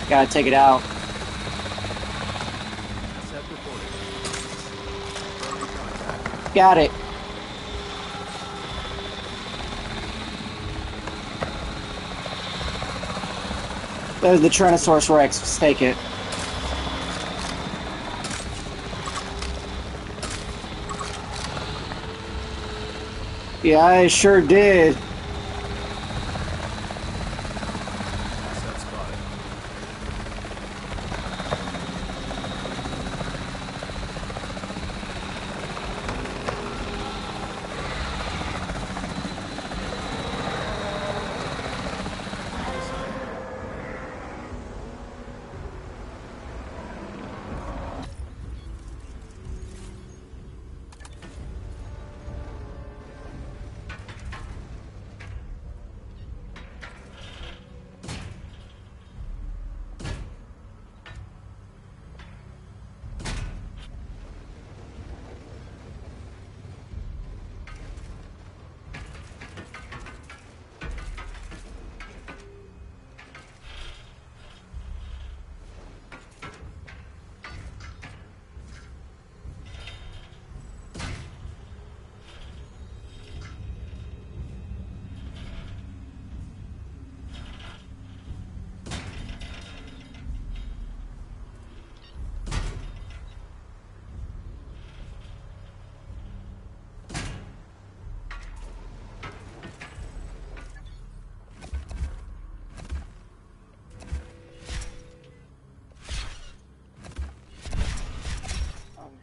Gotta take it out. Got it. There's the Tyrannosaurus Rex. Let's take it. Yeah, I sure did.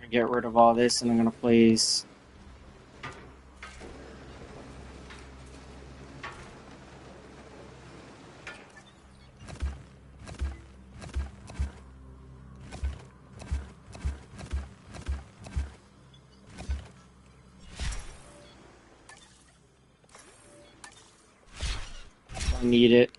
Get rid of all this, and I'm gonna place. I need it.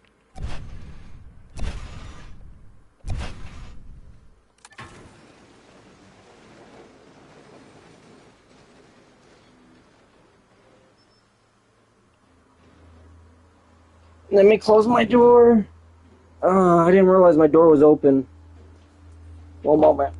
Let me close my door. I didn't realize my door was open. One moment.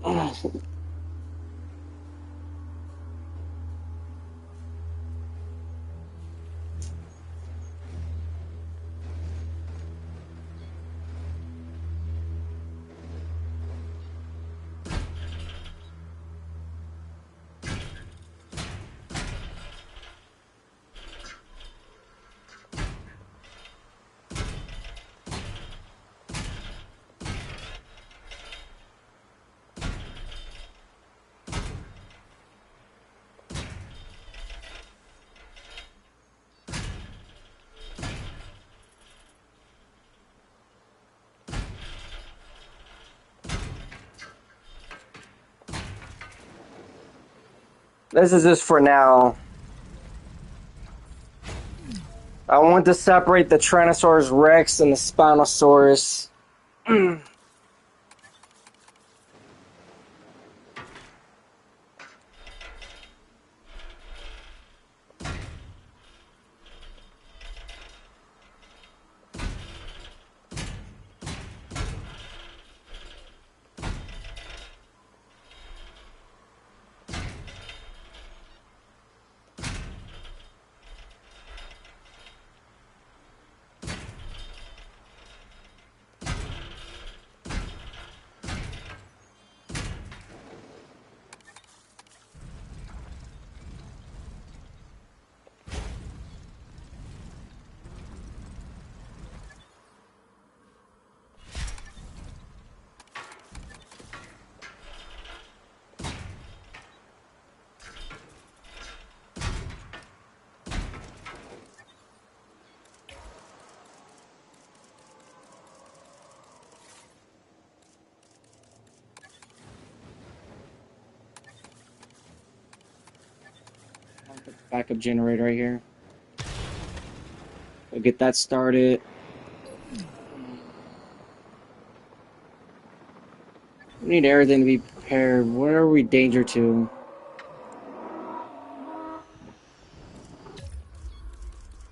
This is just for now. I want to separate the Tyrannosaurus Rex and the Spinosaurus. Backup generator right here. We'll get that started. We need everything to be prepared. What are we danger to?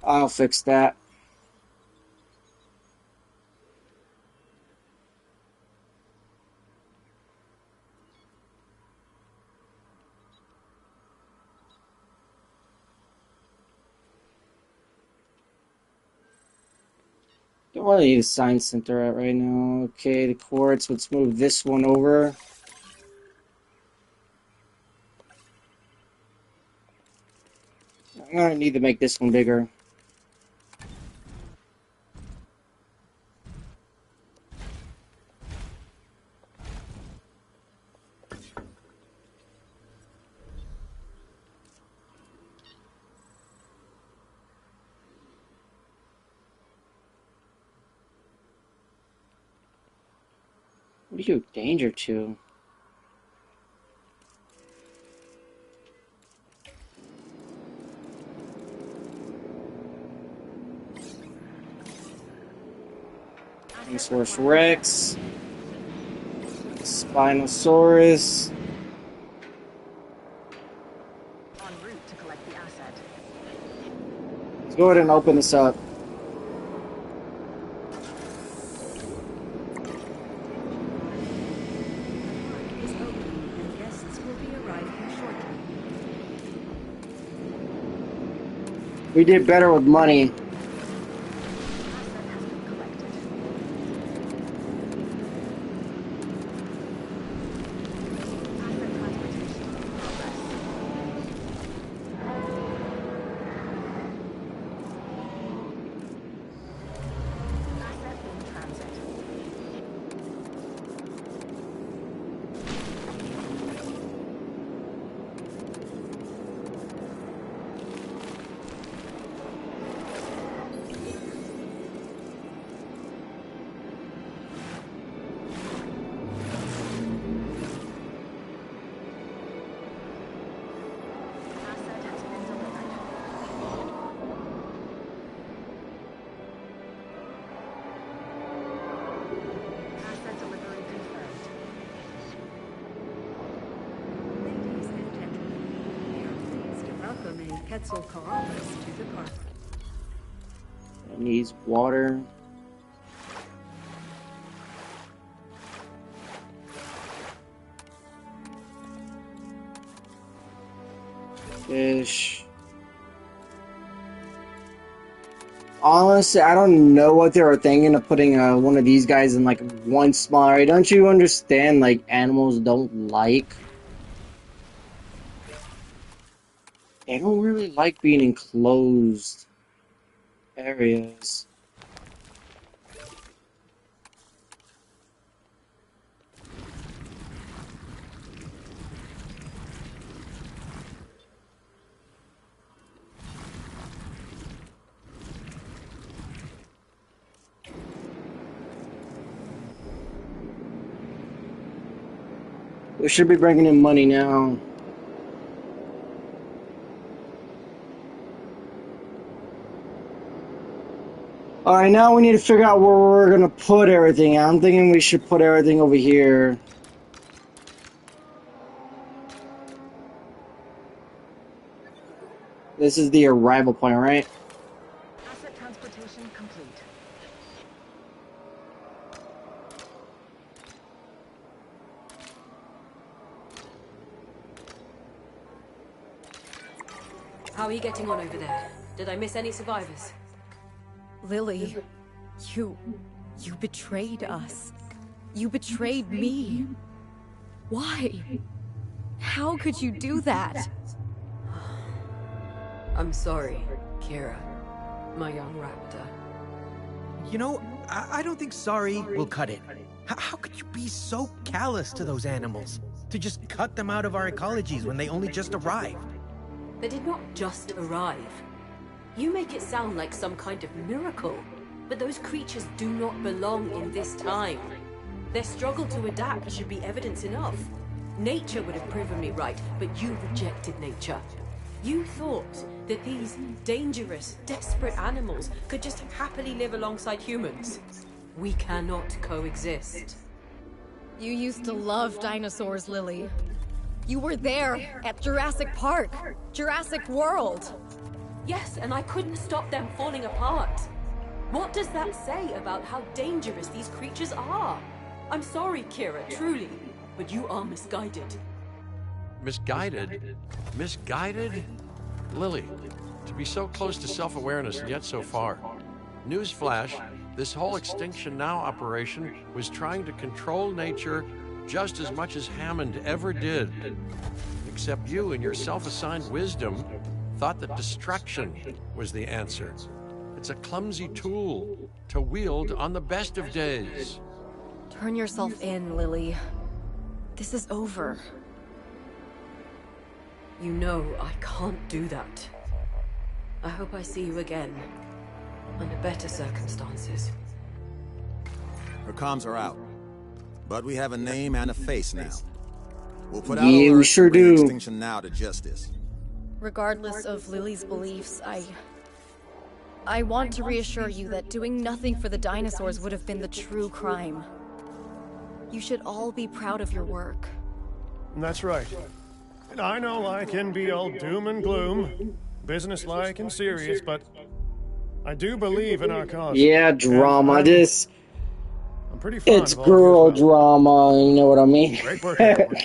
I'll fix that. Don't really need a science center at right now. Okay, the quartz. Let's move this one over. I'm gonna need to make this one bigger. What are you danger to? Tyrannosaurus Rex. Spinosaurus. En route to collect the asset. Let's go ahead and open this up. Is open and guests will be arriving shortly. We did better with money. Asset has been collected. Asset transportation in progress. Asset in transit. Quetzalcoatlus to the park. It needs water. Fish. Honestly, I don't know what they were thinking of putting one of these guys in like one small area. Don't you understand? Like animals don't like. They don't really like being in closed areas. We should be bringing in money now. Alright, now we need to figure out where we're gonna put everything. I'm thinking we should put everything over here. This is the arrival point, right? Asset transportation complete. How are you getting on over there? Did I miss any survivors? Lily, you betrayed us. You betrayed me. Why? How could you do that? I'm sorry, Kira, my young raptor. You know, I don't think sorry will cut it. How could you be so callous to those animals? To just cut them out of our ecologies when they only just arrived? They did not just arrive. You make it sound like some kind of miracle, but those creatures do not belong in this time. Their struggle to adapt should be evidence enough. Nature would have proven me right, but you rejected nature. You thought that these dangerous, desperate animals could just happily live alongside humans. We cannot coexist. You used to love dinosaurs, Lily. You were there at Jurassic Park, Jurassic World. Yes, and I couldn't stop them falling apart. What does that say about how dangerous these creatures are? I'm sorry, Kira, truly, but you are misguided. Misguided? Misguided? Lily, to be so close to self-awareness and yet so far. Newsflash, this whole Extinction Now operation was trying to control nature just as much as Hammond ever did. Except you, in your self-assigned wisdom, thought that destruction was the answer. It's a clumsy tool to wield on the best of days. Turn yourself in, Lily. This is over. You know I can't do that. I hope I see you again, under better circumstances. Her comms are out. But we have a name and a face now. We'll put out Yeah, we alerts sure to bring do. Extinction Now to justice. Regardless of Lily's beliefs, I want to reassure you that doing nothing for the dinosaurs would have been the true crime. You should all be proud of your work. That's right. And I know I can be all doom and gloom, businesslike and serious, but I do believe in our cause. Yeah, drama. I'm pretty fond It's of all of you girl as well. drama, you know what I mean? Great work, everyone.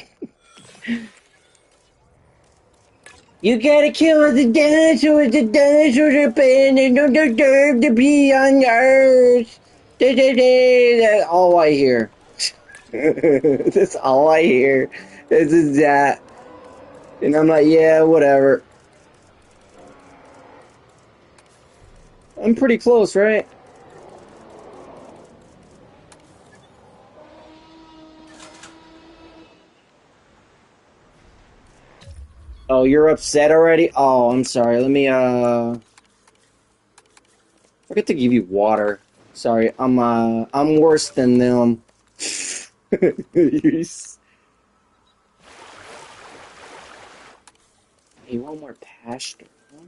You gotta kill the dinosaurs are banned and don't deserve to be on Earth. That's all I hear. That's all I hear. Is that. And I'm like, yeah, whatever. I'm pretty close, right? Oh, you're upset already? Oh, I'm sorry. Let me, forget to give you water. Sorry, I'm worse than them. Hey, one more pasture, huh?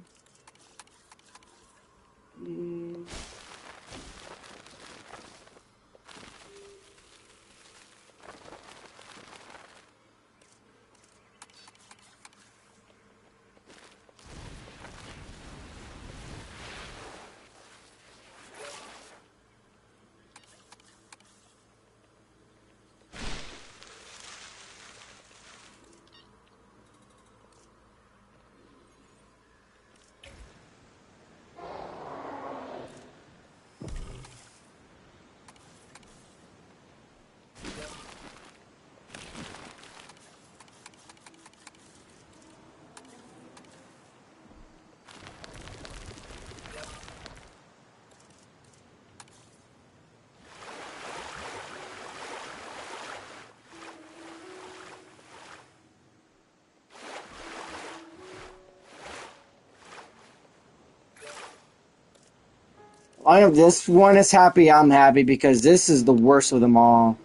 I know this one is happy, I'm happy, because this is the worst of them all.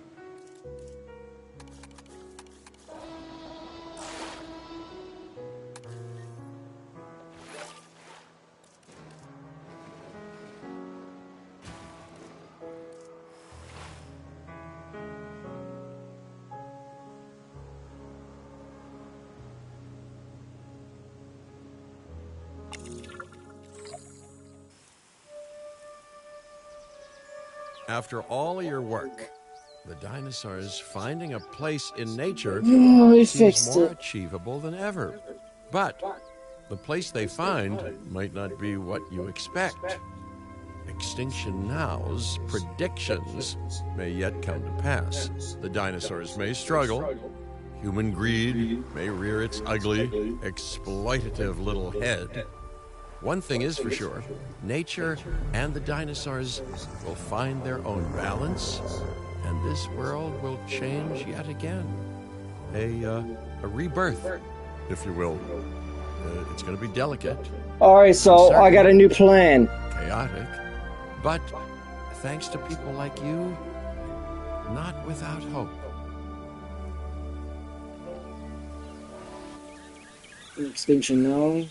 After all your work, the dinosaurs finding a place in nature Oh, he seems fixed more it. achievable than ever. But the place they find might not be what you expect. Extinction Now's predictions may yet come to pass. The dinosaurs may struggle. Human greed may rear its ugly, exploitative little head. One thing is for sure, nature and the dinosaurs will find their own balance, and this world will change yet again. A rebirth, if you will. It's going to be delicate. Alright, so I got a new plan. Chaotic. But thanks to people like you, not without hope. Extinction Now.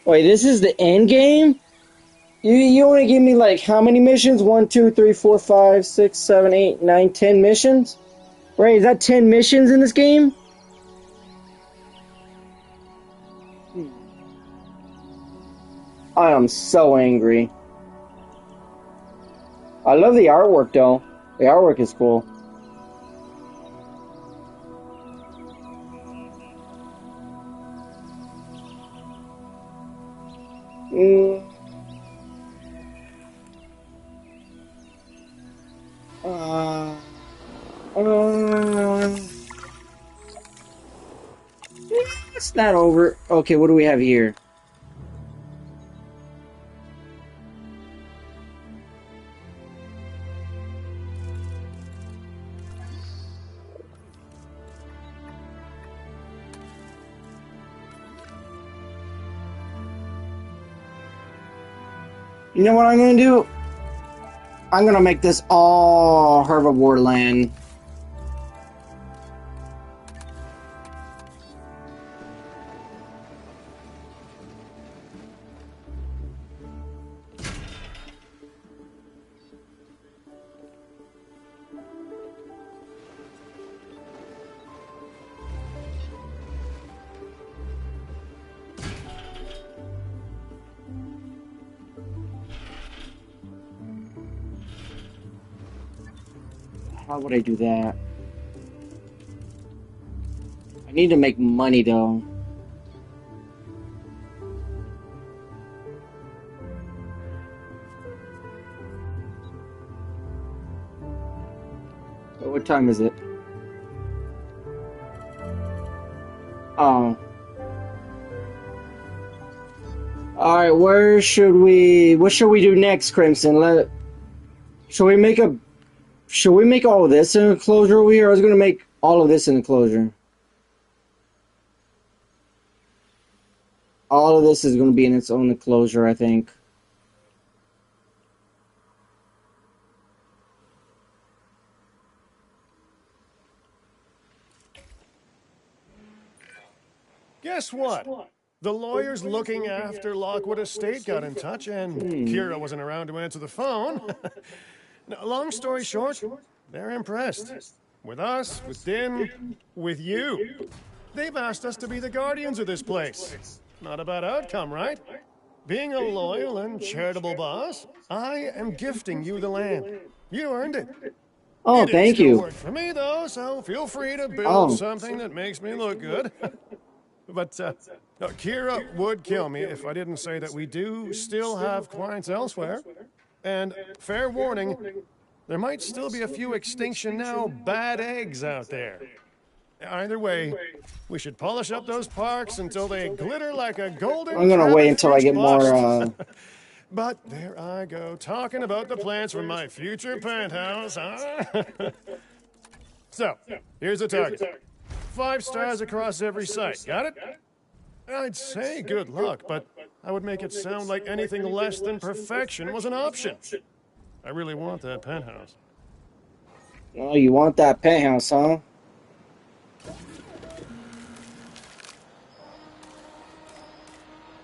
Wait, this is the end game? You want to give me like how many missions? 1, 2, 3, 4, 5, 6, 7, 8, 9, 10 missions? Right, is that 10 missions in this game? I am so angry. I love the artwork though. The artwork is cool. It's not over. Okay, what do we have here? You know what I'm gonna do? I'm gonna make this all herbivore land. How would I do that? I need to make money though. What time is it? Oh. Alright, what should we do next, Crimson? Should we make all of this an enclosure over here? I was gonna make all of this an enclosure. All of this is gonna be in its own enclosure, I think. Guess what? The lawyers looking after Lockwood Estate got in touch, and Kira wasn't around to answer the phone. Now, long story short, they're impressed. With us, with Din, with you. They've asked us to be the guardians of this place. Not a bad outcome, right? Being a loyal and charitable boss, I am gifting you the land. You earned it. Oh, thank you. Work for me, though, so feel free to build something that makes me look good. But no, Kira would kill me if I didn't say that we do still have clients elsewhere. And fair warning, there might still be a few Extinction Now bad eggs out there. Either way, we should polish up those parks until they glitter like a golden. I'm gonna wait until I get more. But there I go, talking about the plans for my future penthouse, huh? So, here's the target. 5 stars across every site. Got it? I'd say good luck, but I would make it sound like anything less than perfection was an option. I really want that penthouse. Oh, you want that penthouse, huh?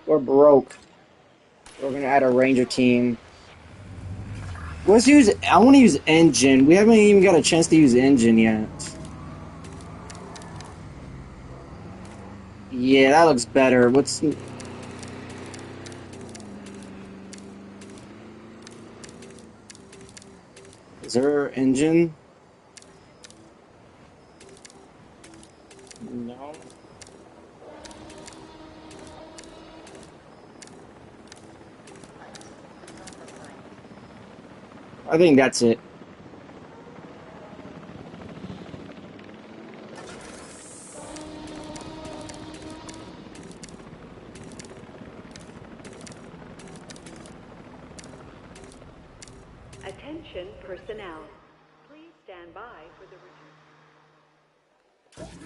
We're broke. We're gonna add a ranger team. Let's use. I want to use engine. We haven't even got a chance to use engine yet. Yeah, that looks better. What's... Is there an engine? No. I think that's it. Attention personnel. Please stand by for the return.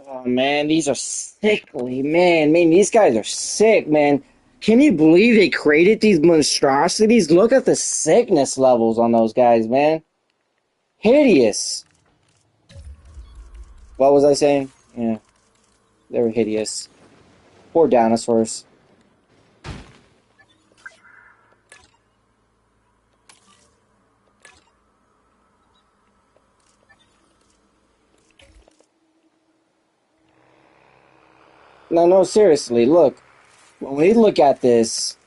Oh man, these are sickly, man. Man, these guys are sick, man. Can you believe they created these monstrosities? Look at the sickness levels on those guys, man. Hideous. What was I saying? Yeah, they were hideous. Poor dinosaurs. No, seriously, look. When we look at this,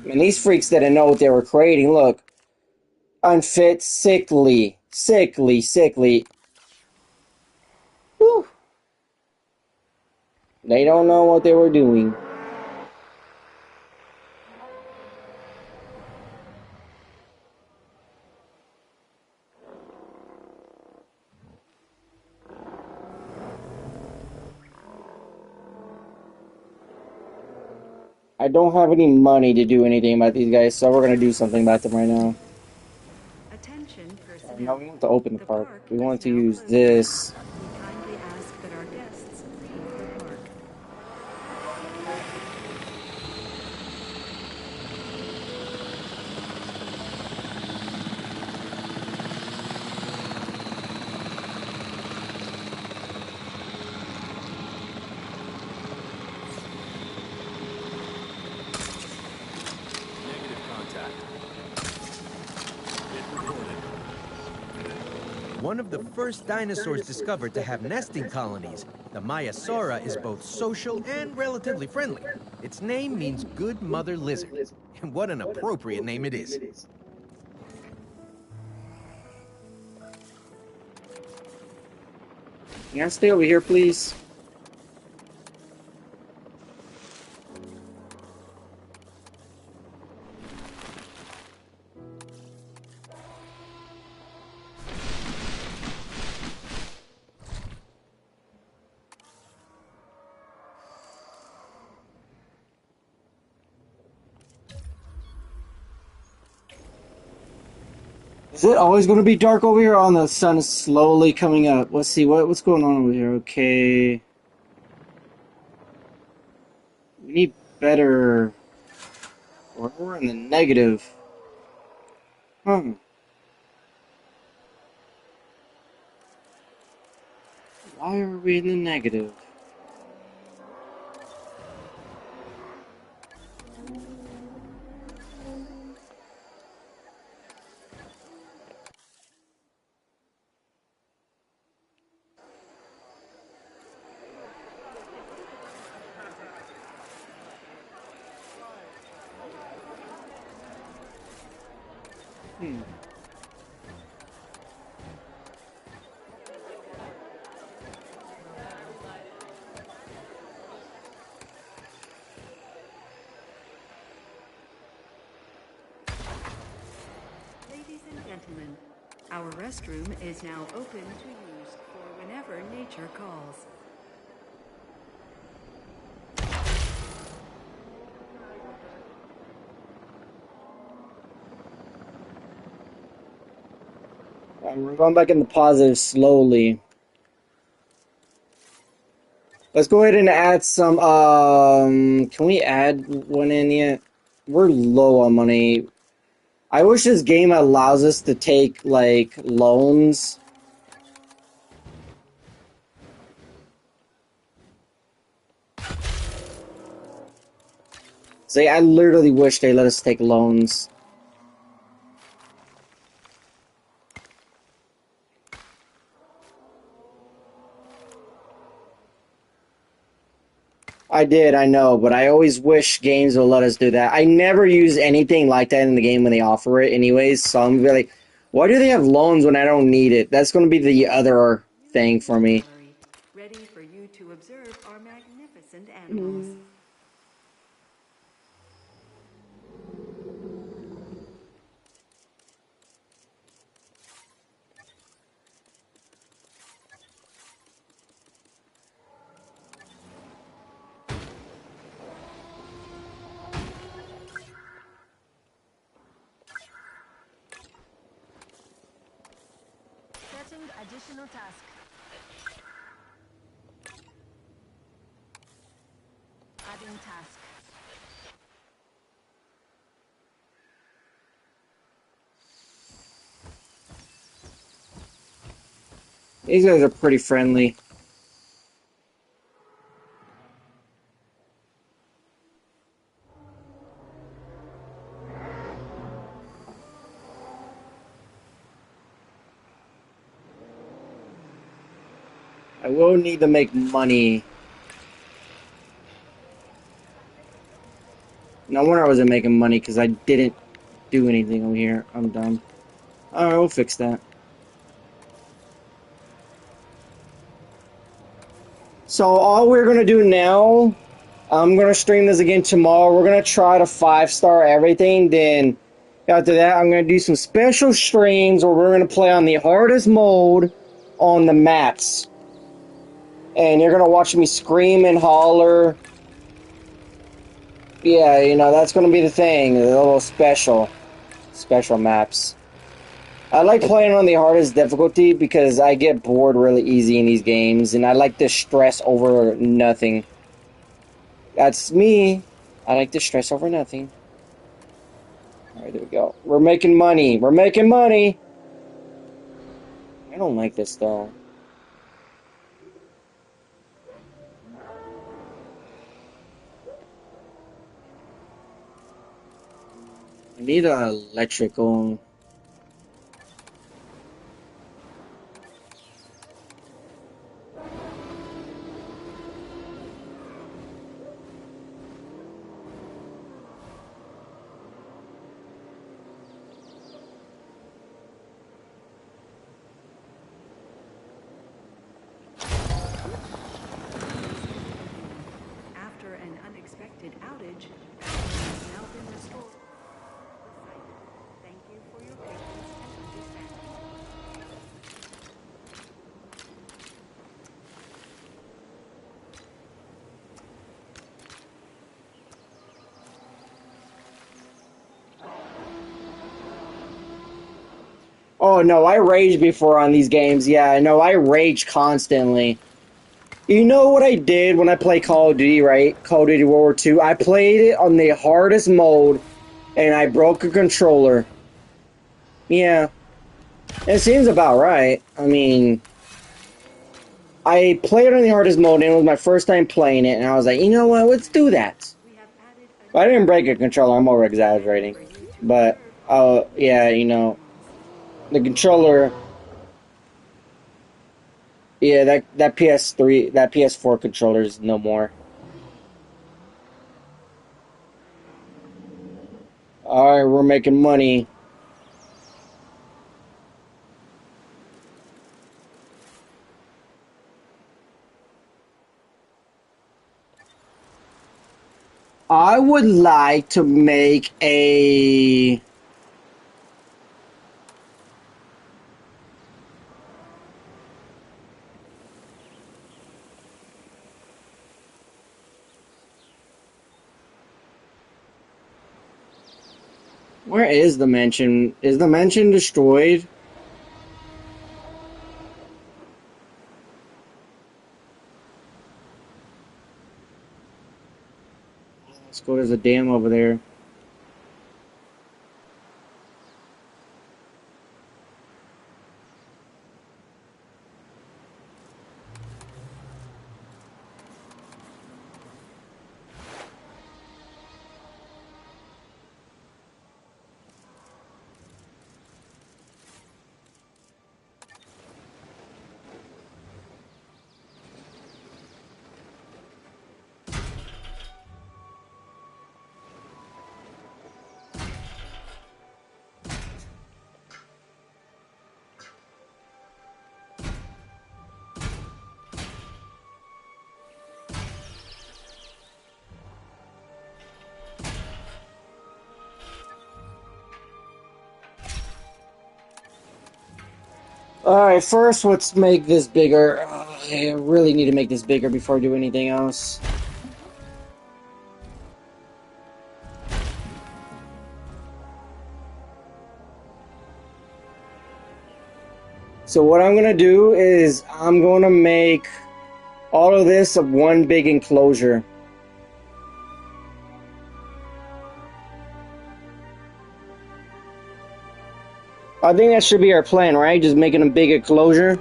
and these freaks didn't know what they were creating. Look. Unfit, sickly. Whew. They don't know what they were doing. I don't have any money to do anything about these guys, so we're gonna do something about them right now. Attention personnel. No, we want to open the park. We want to now use closed. this. We kindly ask that our guests leave the park. Negative contact. Hit recorded. One of the first dinosaurs discovered to have nesting colonies, the Maiasaura is both social and relatively friendly. Its name means good mother lizard. And what an appropriate name it is. Can I stay over here, please? Is it always going to be dark over here? Oh, the sun is slowly coming up. Let's see what's going on over here. Okay, we need better. We're in the negative. Huh? Why are we in the negative? Ladies and gentlemen, our restroom is now open to use for whenever nature calls. We're going back in the positive slowly. Let's go ahead and add some, can we add one in yet? We're low on money. I wish this game allows us to take, like, loans. See, I literally wish they let us take loans. I did, I know, but I always wish games will let us do that. I never use anything like that in the game when they offer it anyways, so I'm gonna be like, why do they have loans when I don't need it? That's gonna be the other thing for me. Ready for you to observe our magnificent animals. Setting additional task. Adding task. These guys are pretty friendly. I will need to make money. No wonder I wasn't making money, because I didn't do anything over here. I'm dumb. Alright, we'll fix that. So all we're going to do now, I'm going to stream this again tomorrow. We're going to try to 5-star everything. Then after that, I'm going to do some special streams where we're going to play on the hardest mode on the maps. And you're going to watch me scream and holler. Yeah, you know, that's going to be the thing. The little special maps. I like playing on the hardest difficulty because I get bored really easy in these games. And I like to stress over nothing. That's me. I like to stress over nothing. Alright, there we go. We're making money. We're making money! I don't like this, though. I need an electrical... After an unexpected outage, has now been restored. Thank you for your patience and understanding. Oh, no, I rage before on these games. Yeah, no, I rage constantly. You know what I did when I play Call of Duty, right? Call of Duty World War II? I played it on the hardest mode, and I broke a controller. Yeah. It seems about right. I mean... I played it on the hardest mode, and it was my first time playing it, and I was like, you know what, let's do that. I didn't break a controller, I'm over-exaggerating. But, yeah, you know... The controller... Yeah, that PS3, that PS4 controller is no more. Alright, we're making money. I would like to make a... Where is the mansion? Is the mansion destroyed? go. There's a dam over there. Alright, first let's make this bigger. I really need to make this bigger before I do anything else. So what I'm gonna do is I'm gonna make all of this of one big enclosure. I think that should be our plan, right? Just making a big enclosure.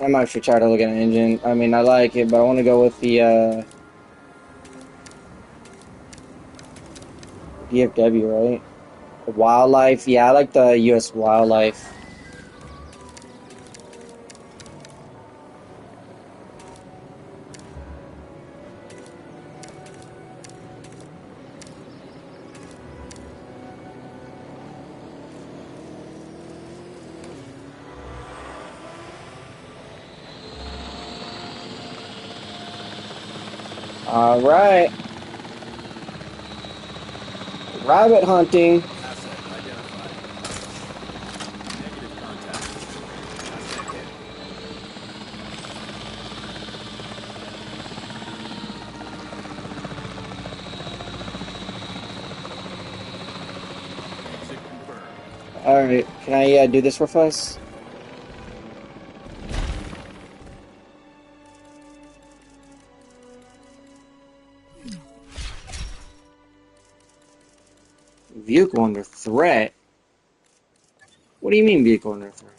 I'm actually tired of looking at an engine. I mean, I like it, but I want to go with the DFW, right? The wildlife. Yeah, I like the U.S. wildlife. All right. Rabbit hunting. Asset identified. Negative contact. Asset hit. Exit confirmed. All right. Can I do this with us? Vehicle under threat? What do you mean vehicle under threat?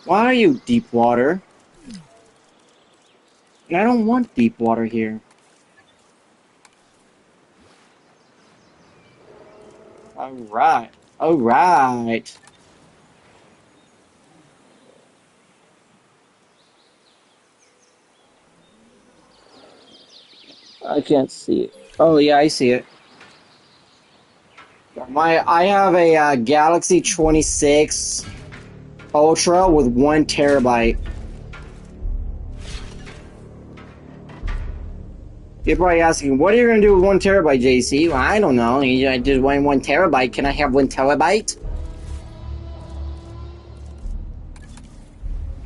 Why are you deep water? And I don't want deep water here. Alright. Alright. I can't see it. Oh yeah, I see it. I have a Galaxy 26 Ultra with 1 terabyte. You're probably asking, what are you going to do with 1 terabyte, JC? Well, I don't know. I just want 1 terabyte. Can I have 1 terabyte?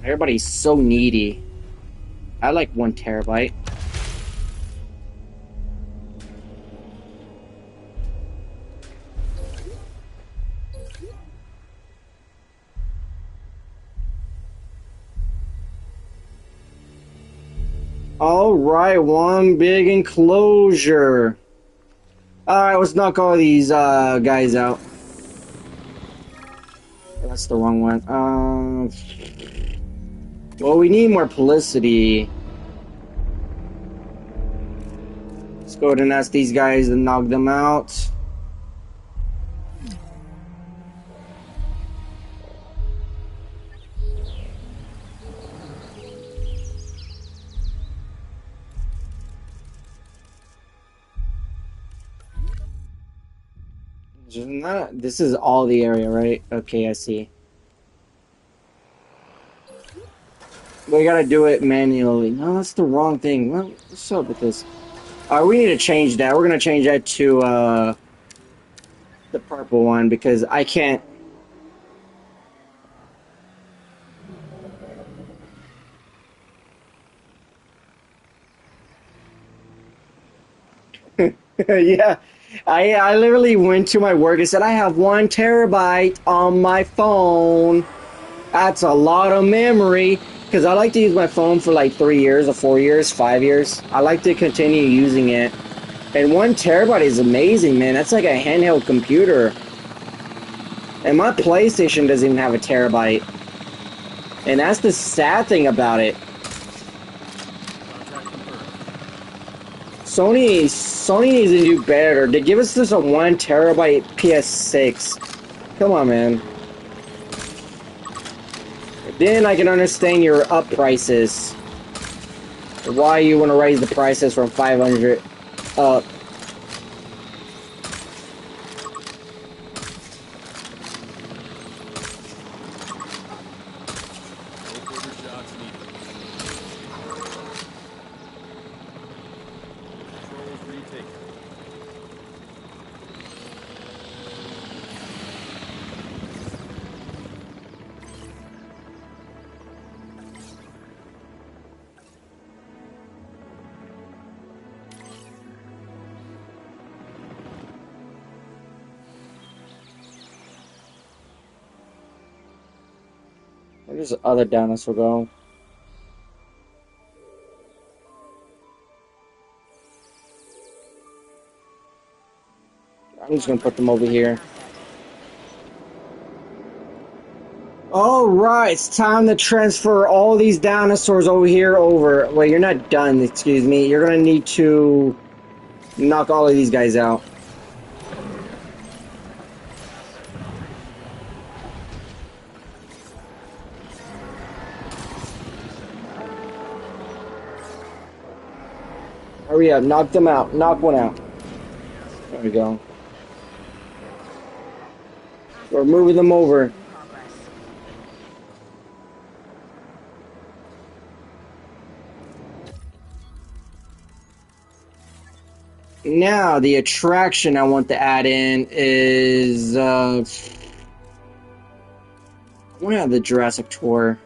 Everybody's so needy. I like 1 terabyte. Alright, one big enclosure. Alright, let's knock all these guys out. That's the wrong one. Well, we need more publicity. Let's go ahead and ask these guys to knock them out. This is all the area, right? Okay, I see. We gotta do it manually. No, that's the wrong thing. Well, what's up with this? We need to change that. We're gonna change that to the purple one because I can't. Yeah, I literally went to my work and said I have 1 terabyte on my phone. That's a lot of memory because I like to use my phone for like 3 years or 4 years, 5 years. I like to continue using it. And 1 terabyte is amazing, man. That's like a handheld computer. And my PlayStation doesn't even have a terabyte. And that's the sad thing about it. Sony needs to do better. They give us just a 1 terabyte PS6. Come on, man. Then I can understand your up prices. Why you want to raise the prices from 500 up. Where does the other dinosaur go? I'm just gonna put them over here. Alright, it's time to transfer all these dinosaurs over here over. Well, you're not done, excuse me. You're gonna need to knock all of these guys out. Hurry up, knock them out. Knock one out. There we go. We're moving them over. Now, the attraction I want to add in is, I want to have the Jurassic Tour.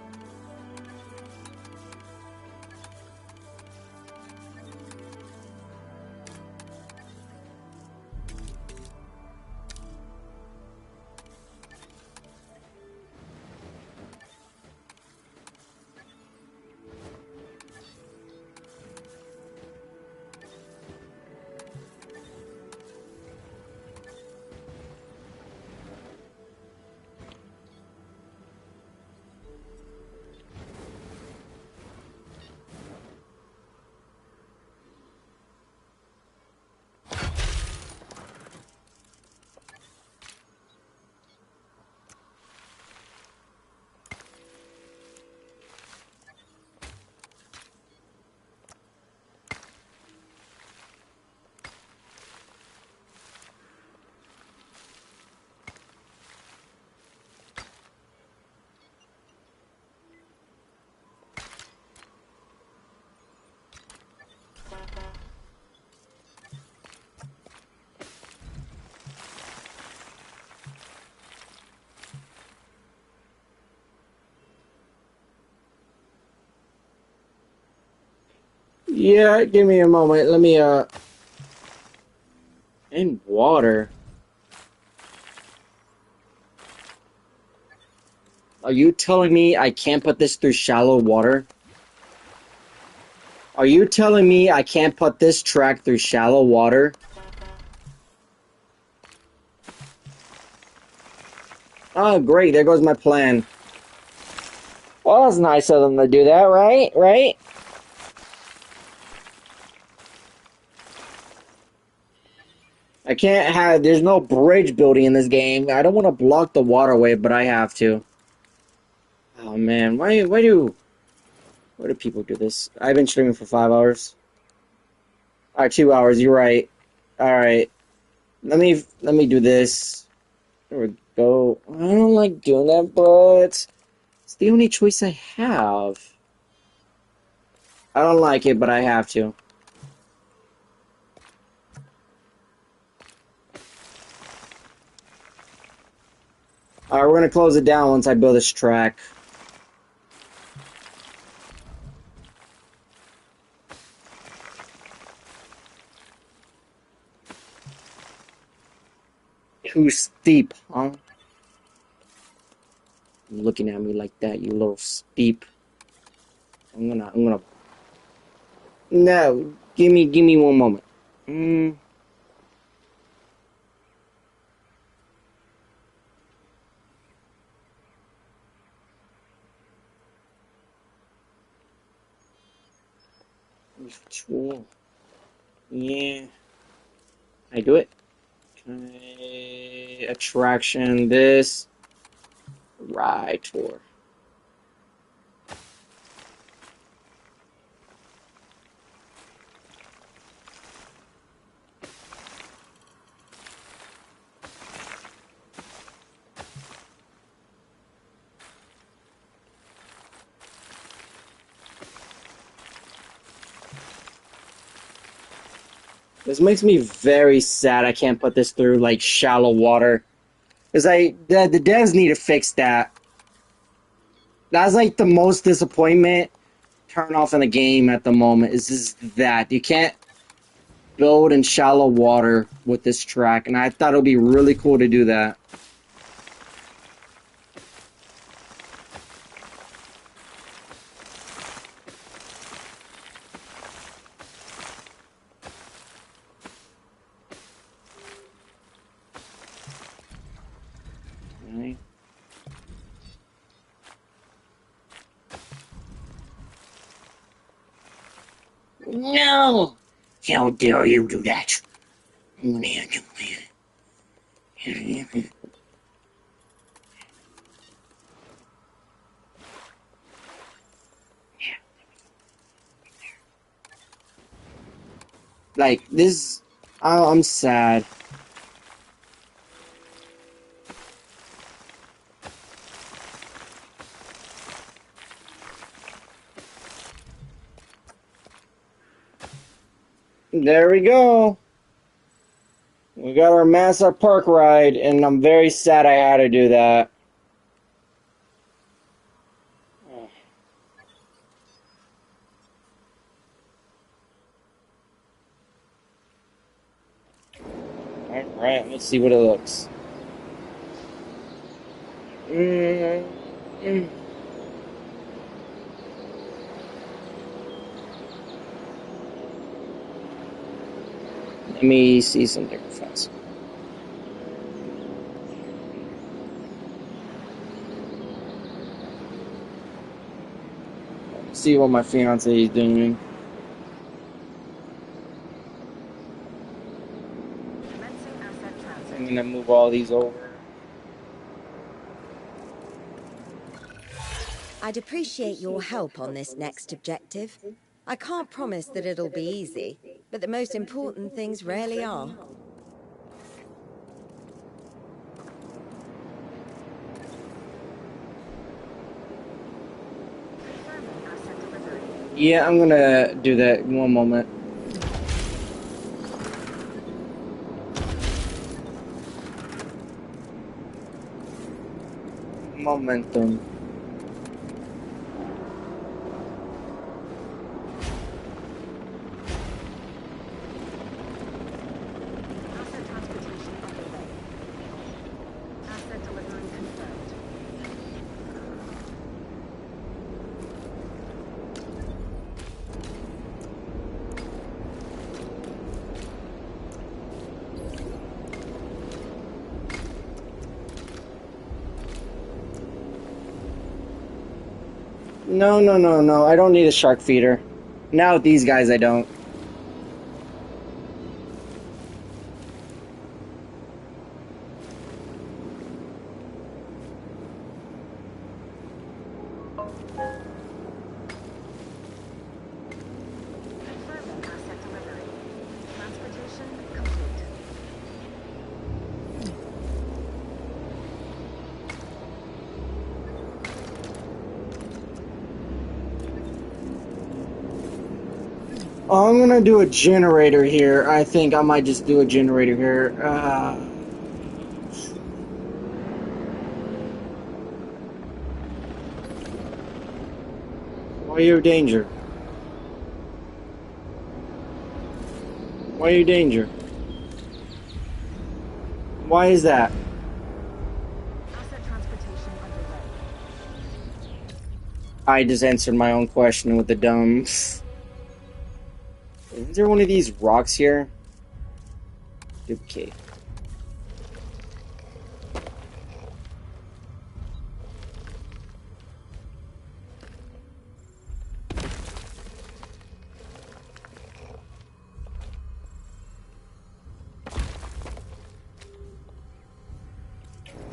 Yeah, give me a moment. Let me, in water. Are you telling me I can't put this through shallow water? Are you telling me I can't put this track through shallow water? Oh, great. There goes my plan. Well, that's nice of them to do that, right? Right? I can't have... There's no bridge building in this game. I don't want to block the waterway, but I have to. Oh, man. Why do people do this? I've been streaming for 5 hours. Alright, 2 hours. You're right. Alright. Let me do this. There we go. I don't like doing that, but it's the only choice I have. I don't like it, but I have to. Alright, we're gonna close it down once I build this track. Too steep, huh? You're looking at me like that, you little steep. I'm gonna... No, give me one moment. Tool. Yeah. I do it. Okay. Attraction, this. Ride tour. This makes me very sad I can't put this through, like, shallow water. Because the devs need to fix that. That's, like, the most disappointment turn off in the game at the moment, is just that. You can't build in shallow water with this track, and I thought it would be really cool to do that. Right. No! How dare you do that? Like, this... I'm sad. There we go. We got our Massive Park ride, and I'm very sad I had to do that. Alright, let's see what it looks. Let me see something fast. See what my fiance is doing. I'm gonna move all these over. I'd appreciate your help on this next objective. I can't promise that it'll be easy, but the most important things rarely are. Yeah, I'm gonna do that in one moment. Momentum. No, no, no, no. I don't need a shark feeder. Now with these guys, I don't. Confirming asset delivery. Transportation complete. Oh, I'm gonna do a generator here. I think I might just do a generator here. Why are you in danger? Why are you in danger? Why is that? Asset transportation underway. I just answered my own question with the dumb. Isn't there one of these rocks here? Duplicate.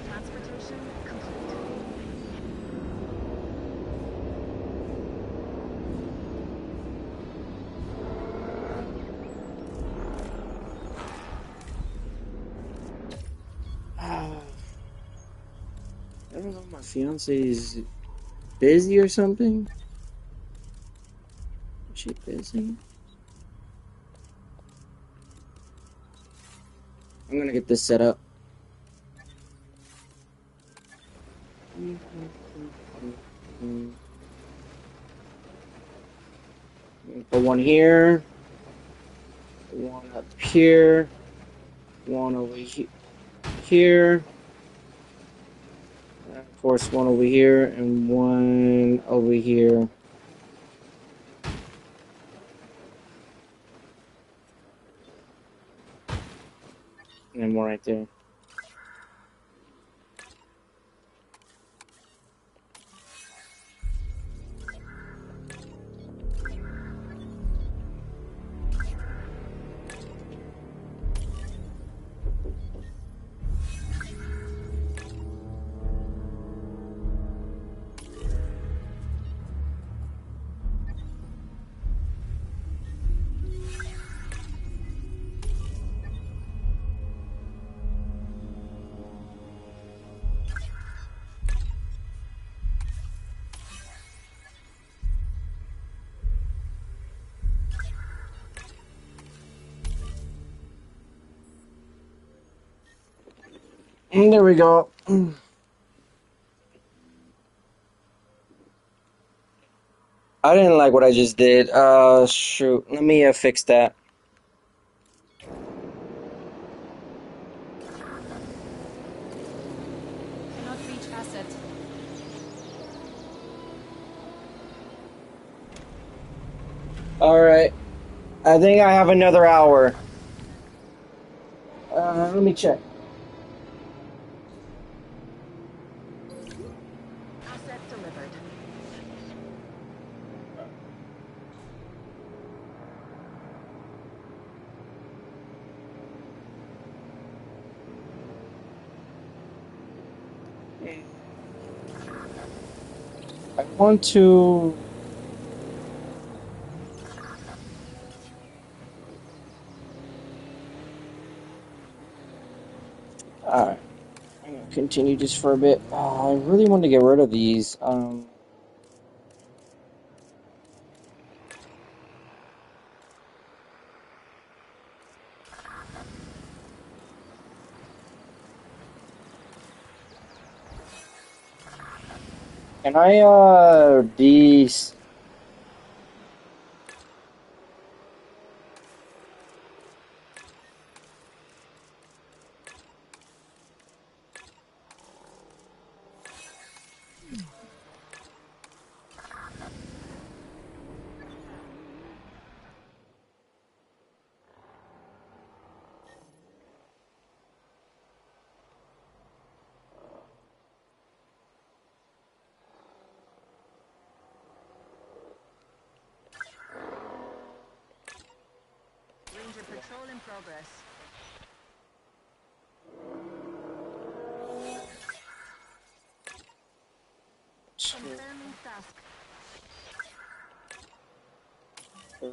Transportation complete. I don't know, my fiance is busy or something? Is she busy? I'm gonna get this set up. Put one here, one up here, one over here, and of course one over here, and one over here. And one right there. And there we go. I didn't like what I just did. Shoot. Let me fix that. Cannot reach asset. Alright. I think I have another hour. Let me check. Asset delivered. I want to... Alright. I'm gonna continue just for a bit. I really want to get rid of these. Can I, these... Roger, patrol in progress. Confirming task. 3,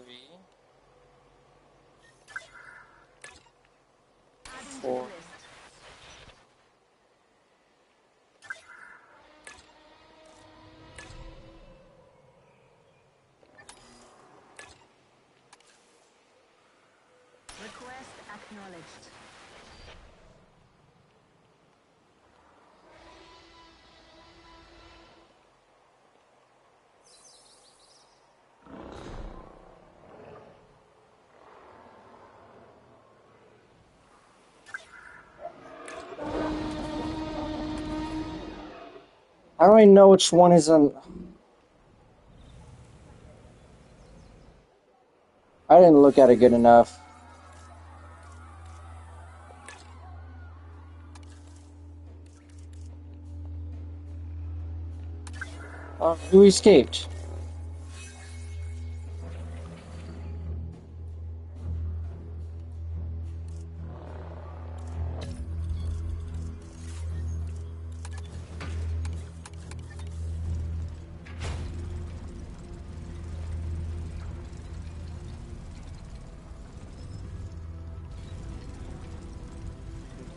Adding to the 4. list. Request acknowledged. How do I know which one is on? I didn't look at it good enough. Who escaped?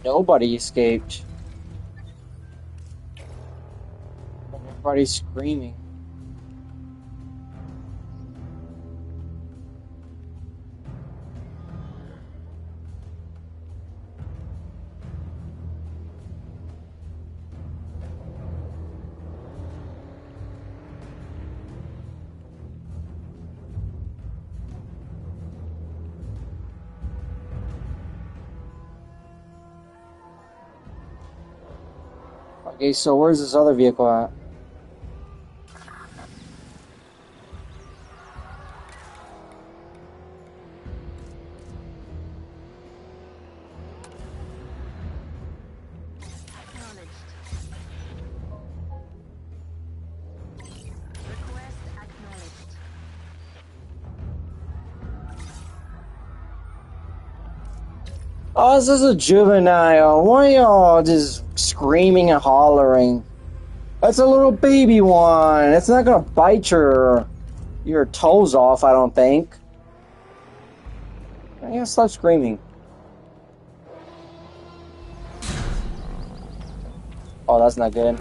Nobody escaped. Everybody's screaming. Okay, so where's this other vehicle at? Acknowledged. Request acknowledged. Oh, this is a juvenile. Why y'all just screaming and hollering? That's a little baby one. It's not gonna bite your toes off, I don't think. Yeah, stop screaming. Oh, that's not good.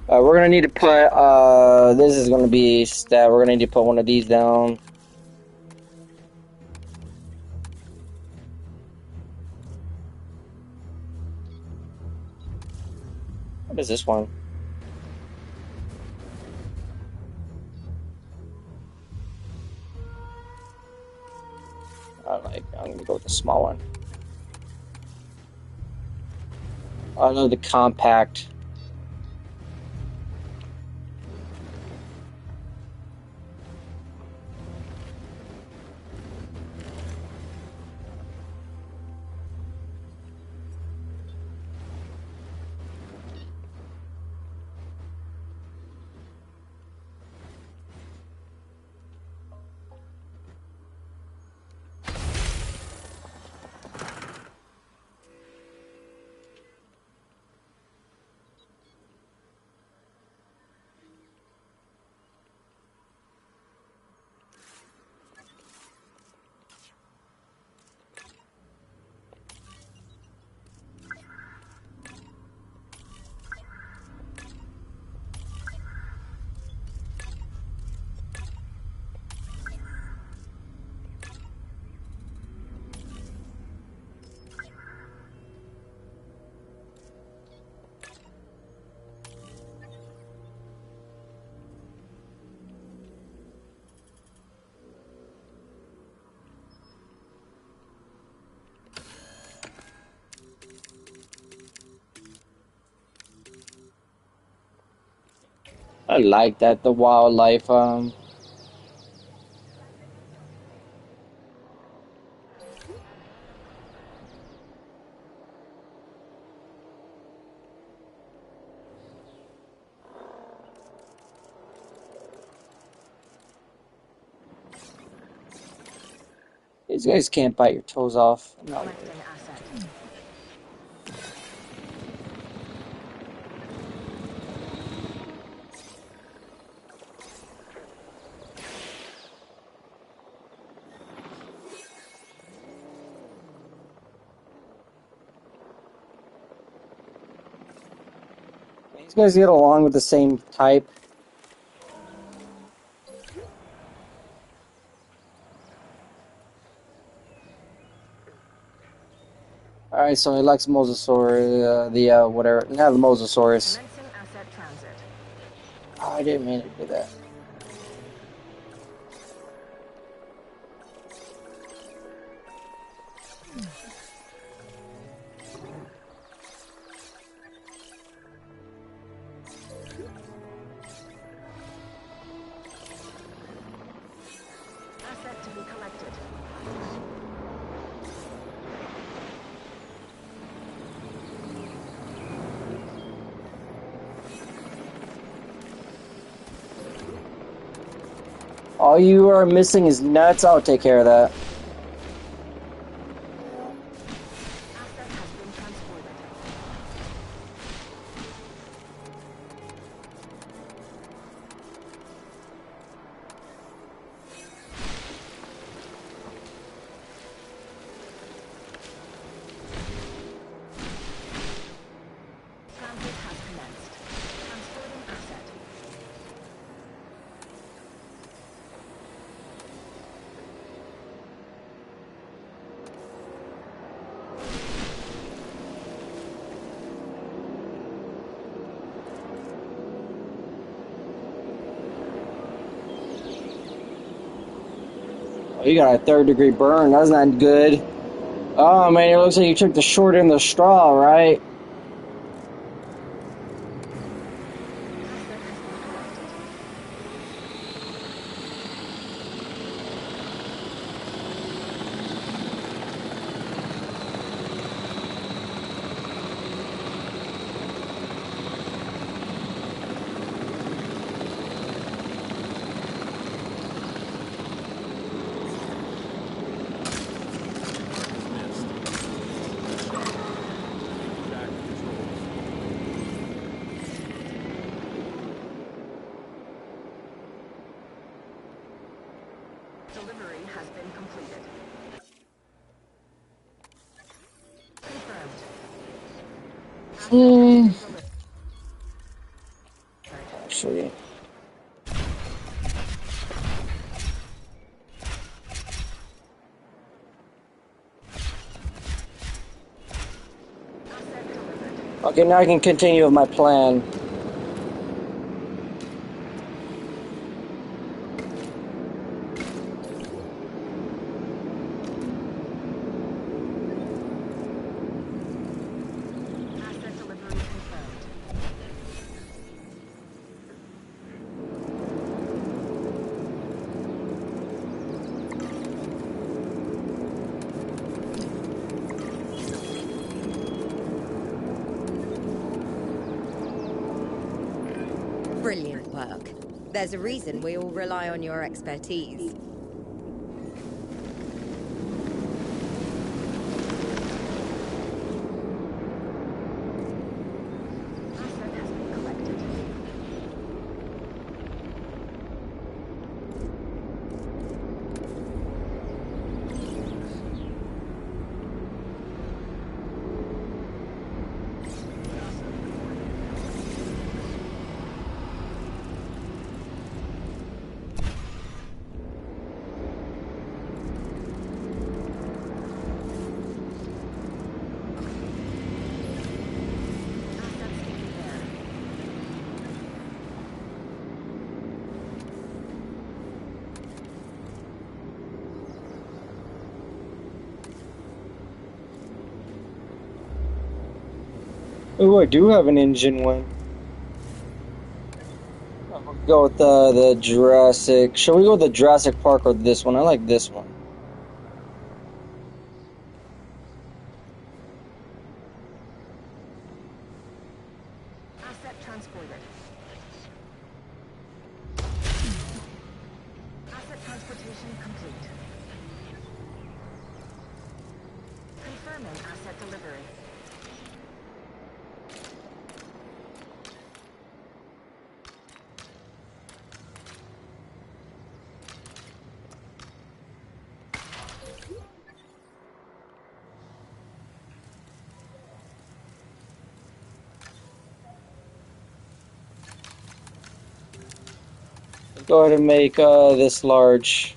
We're gonna need to put, this is gonna be stat. We're gonna need to put one of these down. What is this one? I'm gonna go with the small one. I know the compact. I like that, the wildlife, These guys can't bite your toes off. No. Collecting asset. These guys get along with the same type. Alright, so he likes Mosasaurus, whatever. Not the Mosasaurus. Commencing asset transit. Oh, I didn't mean to do that. Asset to be collected. All you are missing is nuts. I'll take care of that. Asset has been transported. Transit has commenced. Transporting asset. Oh, you got a 3rd-degree burn. That's not good. Oh, man, it looks like you took the short end of the straw, right? Delivery has been completed. Confirmed. Actually. Okay, now I can continue with my plan. Asset delivery confirmed. Brilliant work. There's a reason we all rely on your expertise. Asset has been collected. Assets taken there. Oh, I do have an engine one. I'll go with the Jurassic. Shall we go with the Jurassic Park or this one? I like this one. Asset transported. Asset transportation complete. delivery. Go ahead and make this large.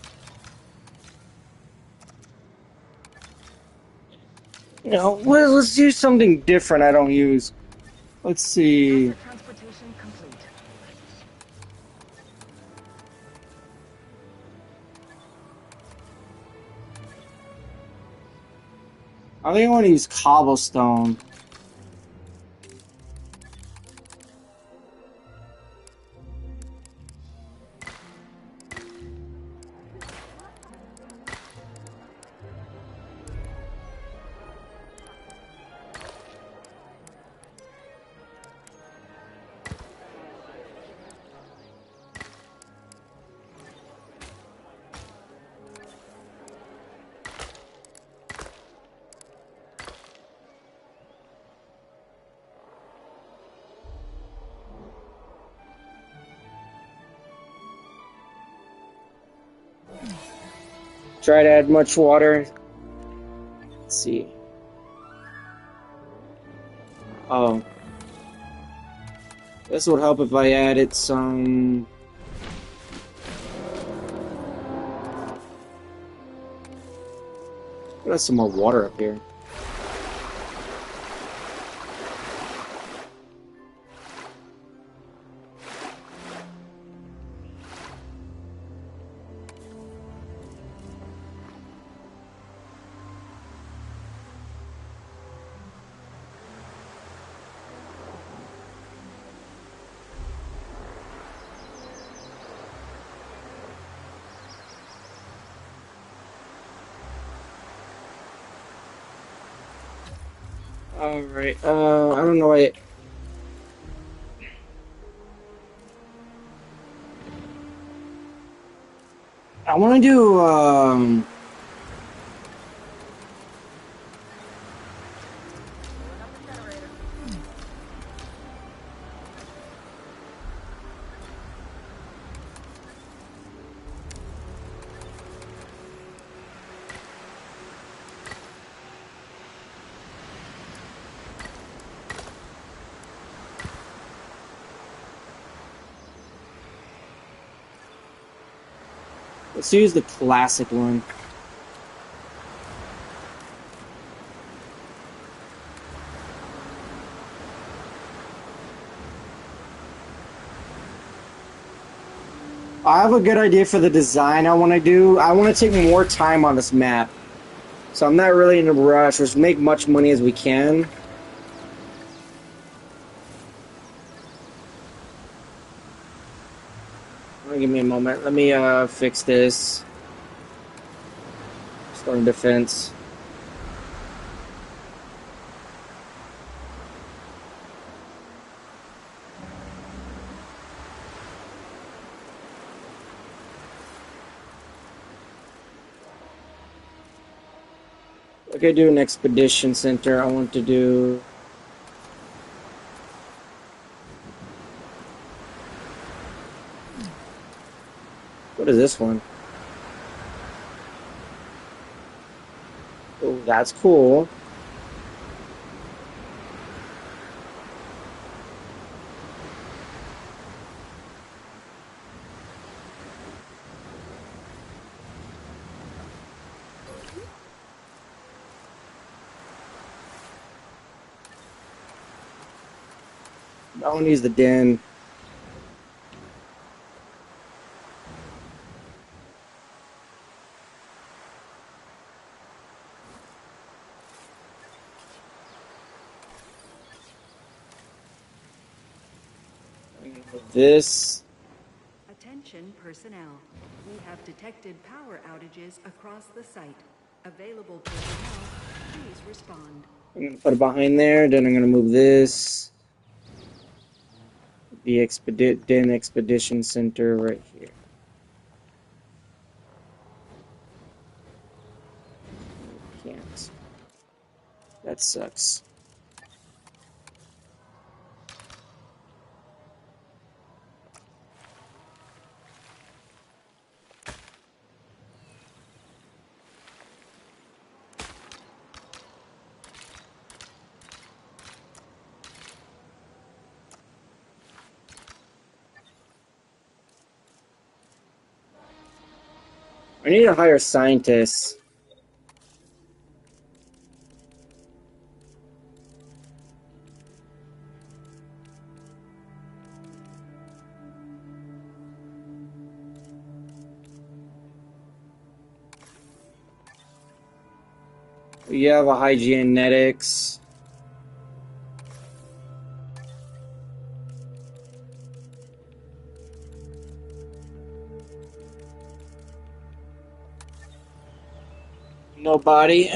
You know, let's do something different I don't use. Let's see. Asset transportation complete. I think I want to use cobblestone. Try to add much water. Let's see. Oh. This would help if I added some... Got some more water up here. Alright, I don't know why... I want to do, let's use the classic one. I have a good idea for the design I want to do. I want to take more time on this map. So I'm not really in a rush. Let's make much money as we can. Give me a moment. Let me fix this. Storm defense. Okay, do an expedition center. I want to do... What is this one? Oh, that's cool. I want to use the den. This. Attention personnel. We have detected power outages across the site. Available personnel, please respond. I'm going to put it behind there. Then I'm going to move this. The Den Expedition Center right here. Can't. That sucks. I need to hire scientists. You have a hygienetics. Nobody.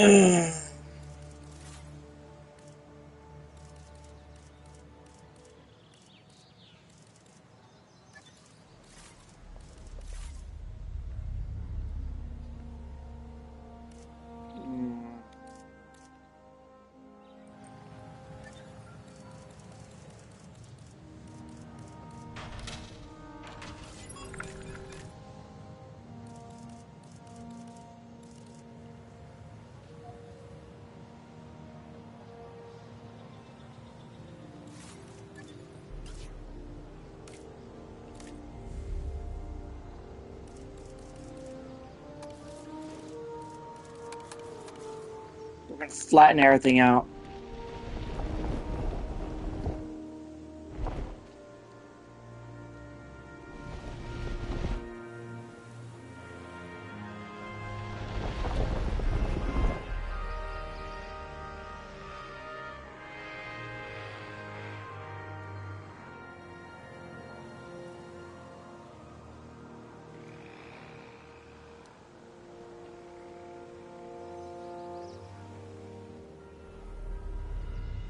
We're gonna flatten everything out.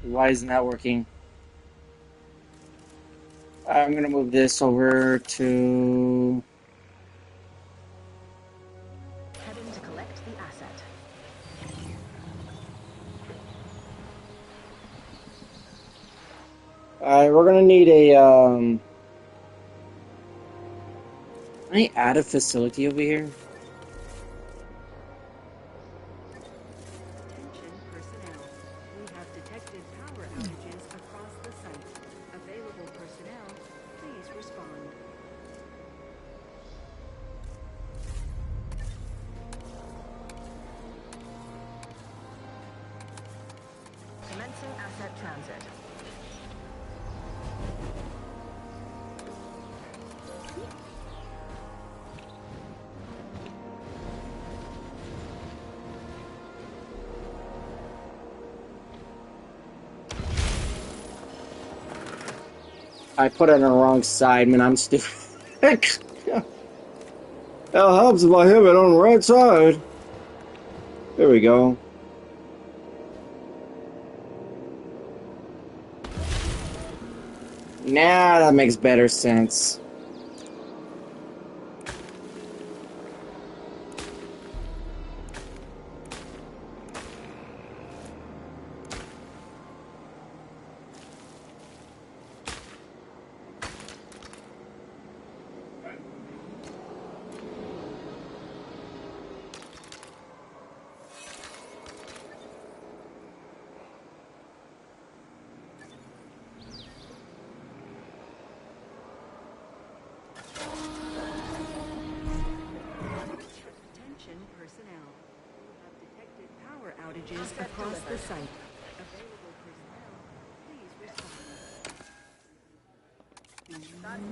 Why isn't that working? I'm gonna move this over to... Heading to collect the asset. Alright, we're gonna need a, Can I add a facility over here? Attention personnel. We have detected power outages across the site. Available personnel, please respond. Commencing asset transit. I put it on the wrong side, man. I'm stupid. It helps if I have it on the right side. There we go. Now that makes better sense. Attention personnel. We have detected power outages across the site. Available personnel, please respond.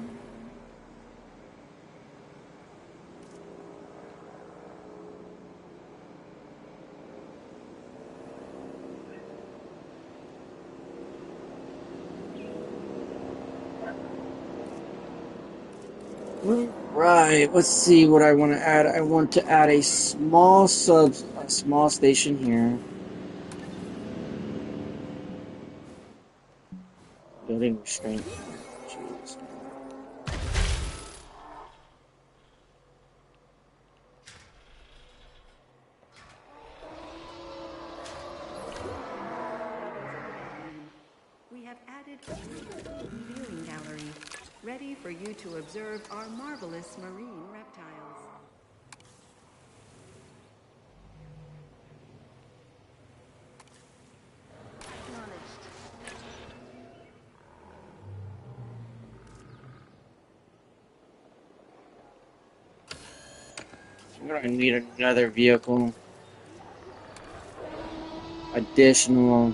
Right, let's see what I want to add. I want to add a small station here. Building restraint. Jeez. for you to observe our marvelous marine reptiles. I'm gonna need another vehicle. Additional.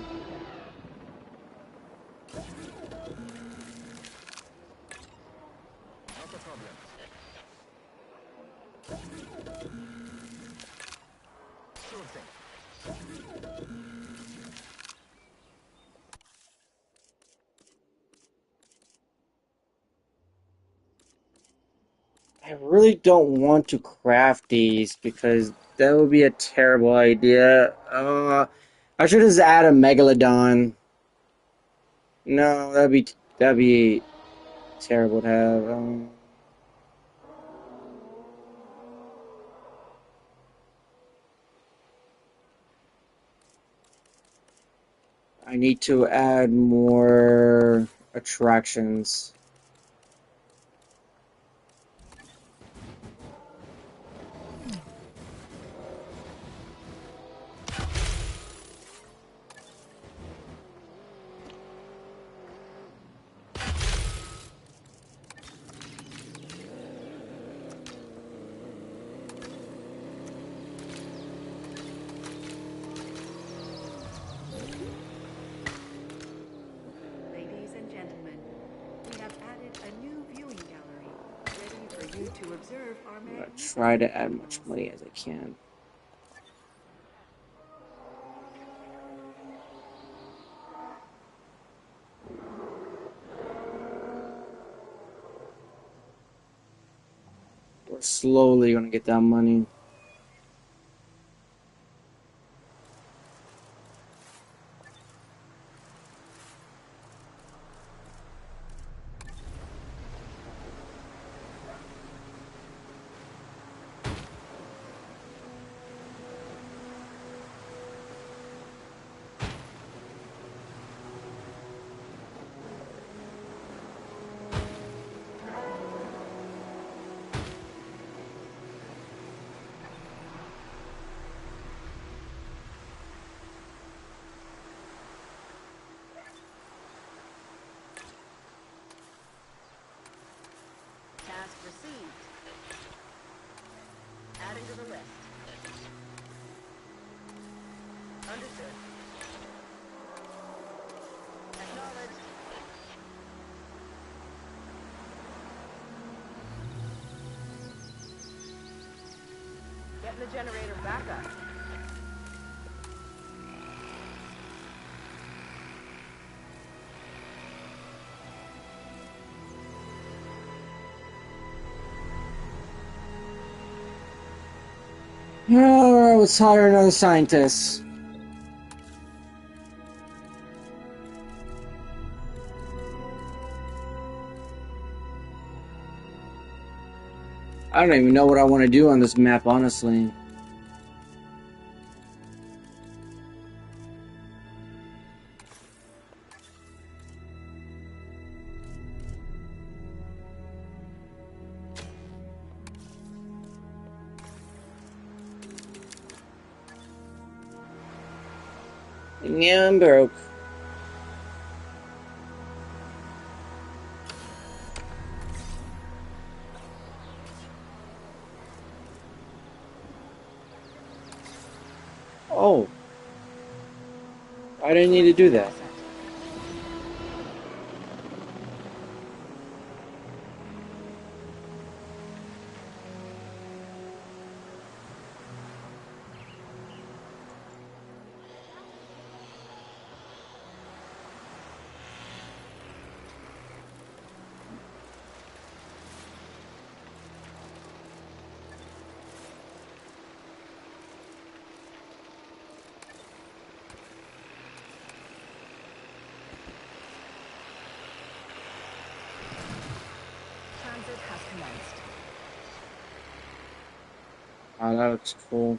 I really don't want to craft these because that would be a terrible idea. I should just add a megalodon. No, that'd be terrible to have. I need to add more attractions. Ladies and gentlemen, we have added a new viewing gallery, ready for you to observe our I'm gonna magnificent try to add much reptiles. money as I can. We're slowly gonna get that money. Task received. Adding to the list. Understood. Acknowledged. Getting the generator back up. Alright, let's hire another scientist. I don't even know what I want to do on this map, honestly. Yeah, I'm broke. Oh. I didn't need to do that. Transit has commenced. Oh, that looks cool.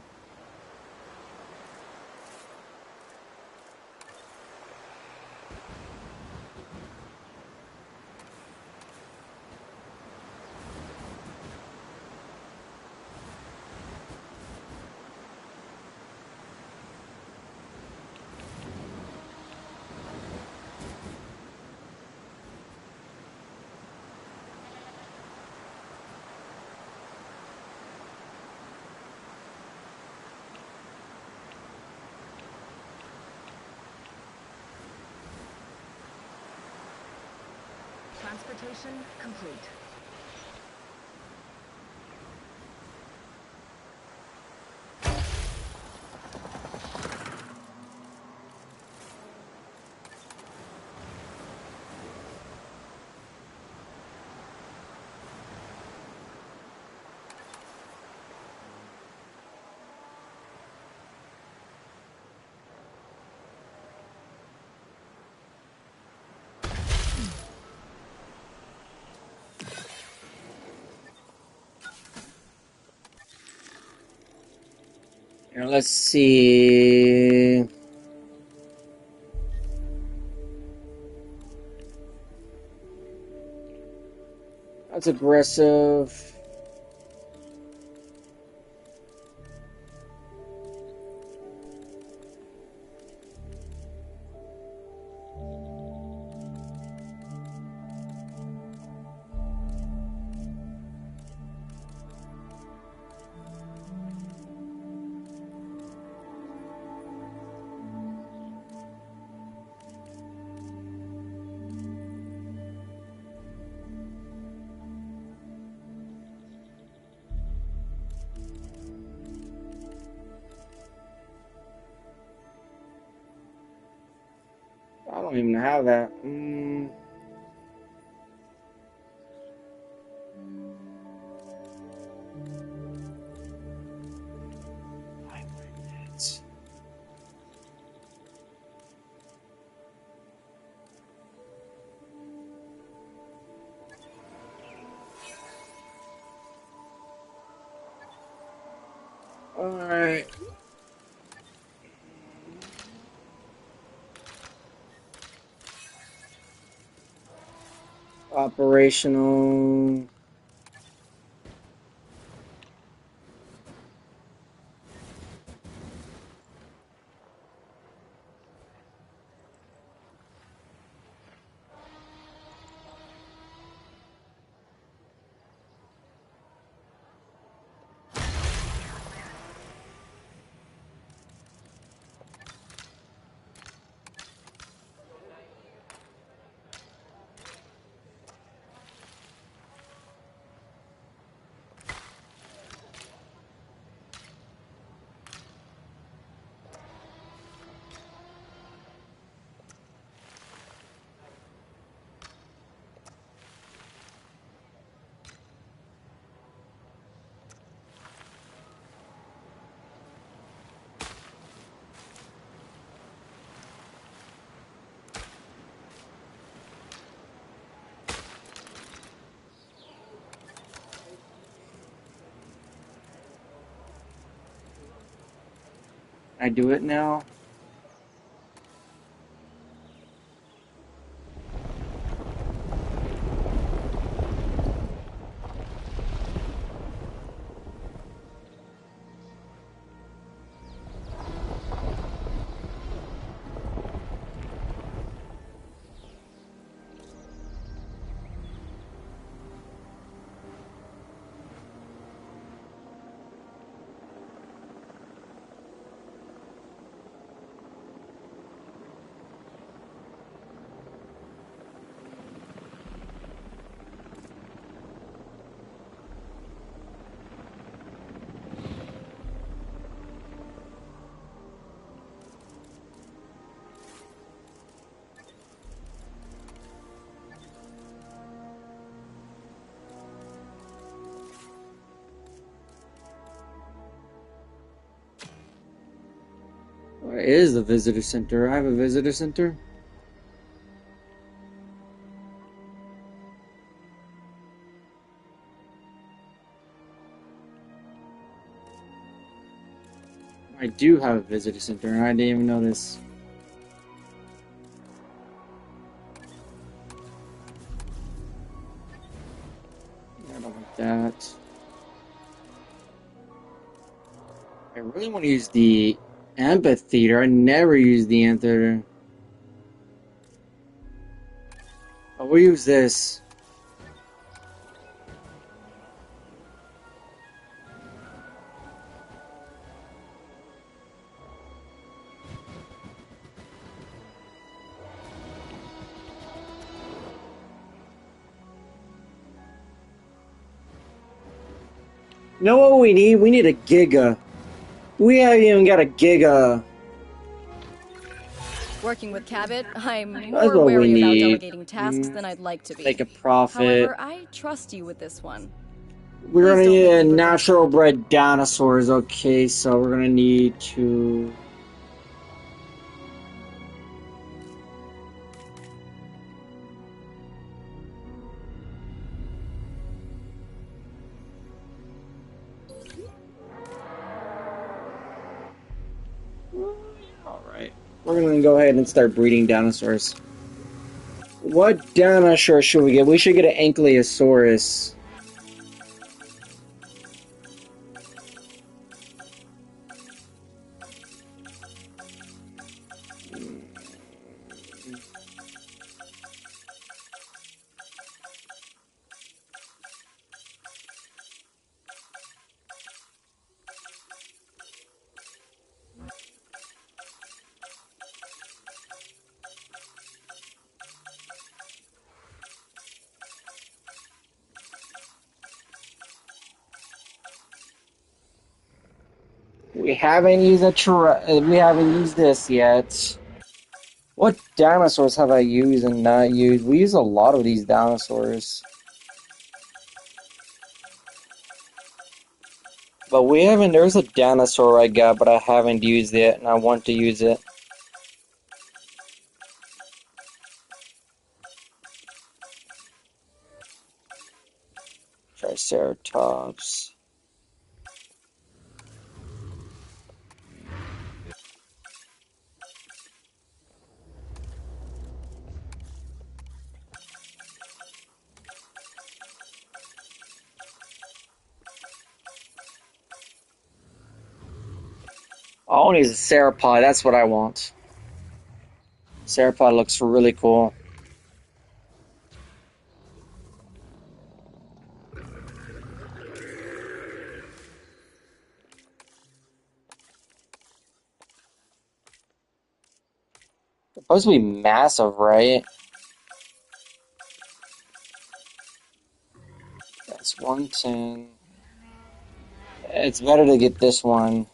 Transportation complete. Now let's see. That's aggressive. I don't even have that. Alright. Operational. I do it now. Where is the visitor center? I have a visitor center. I do have a visitor center, and I didn't even know this. I don't want that. I really want to use the amphitheater. I never use the amphitheater. Oh, we'll use this. You know what we need? We need a Giga. We haven't even got a Giga. Working with Cabot, I'm That's more what we wary about need. delegating tasks than I'd like to be. Make a profit. However, I trust you with this one. We're gonna Please don't need make a me regret natural bred dinosaurs. Okay, so we're gonna need to. Alright. We're gonna go ahead and start breeding dinosaurs. What dinosaur should we get? We should get an Ankylosaurus. We haven't used we haven't used this yet. What dinosaurs have I used and not used? We use a lot of these dinosaurs. But we haven't, there's a dinosaur I got, but I haven't used it, and I want to use it. Triceratops. I want to use a Ceropod, that's what I want. Ceropod looks really cool. Supposed to be massive, right? That's 110. It's better to get this one.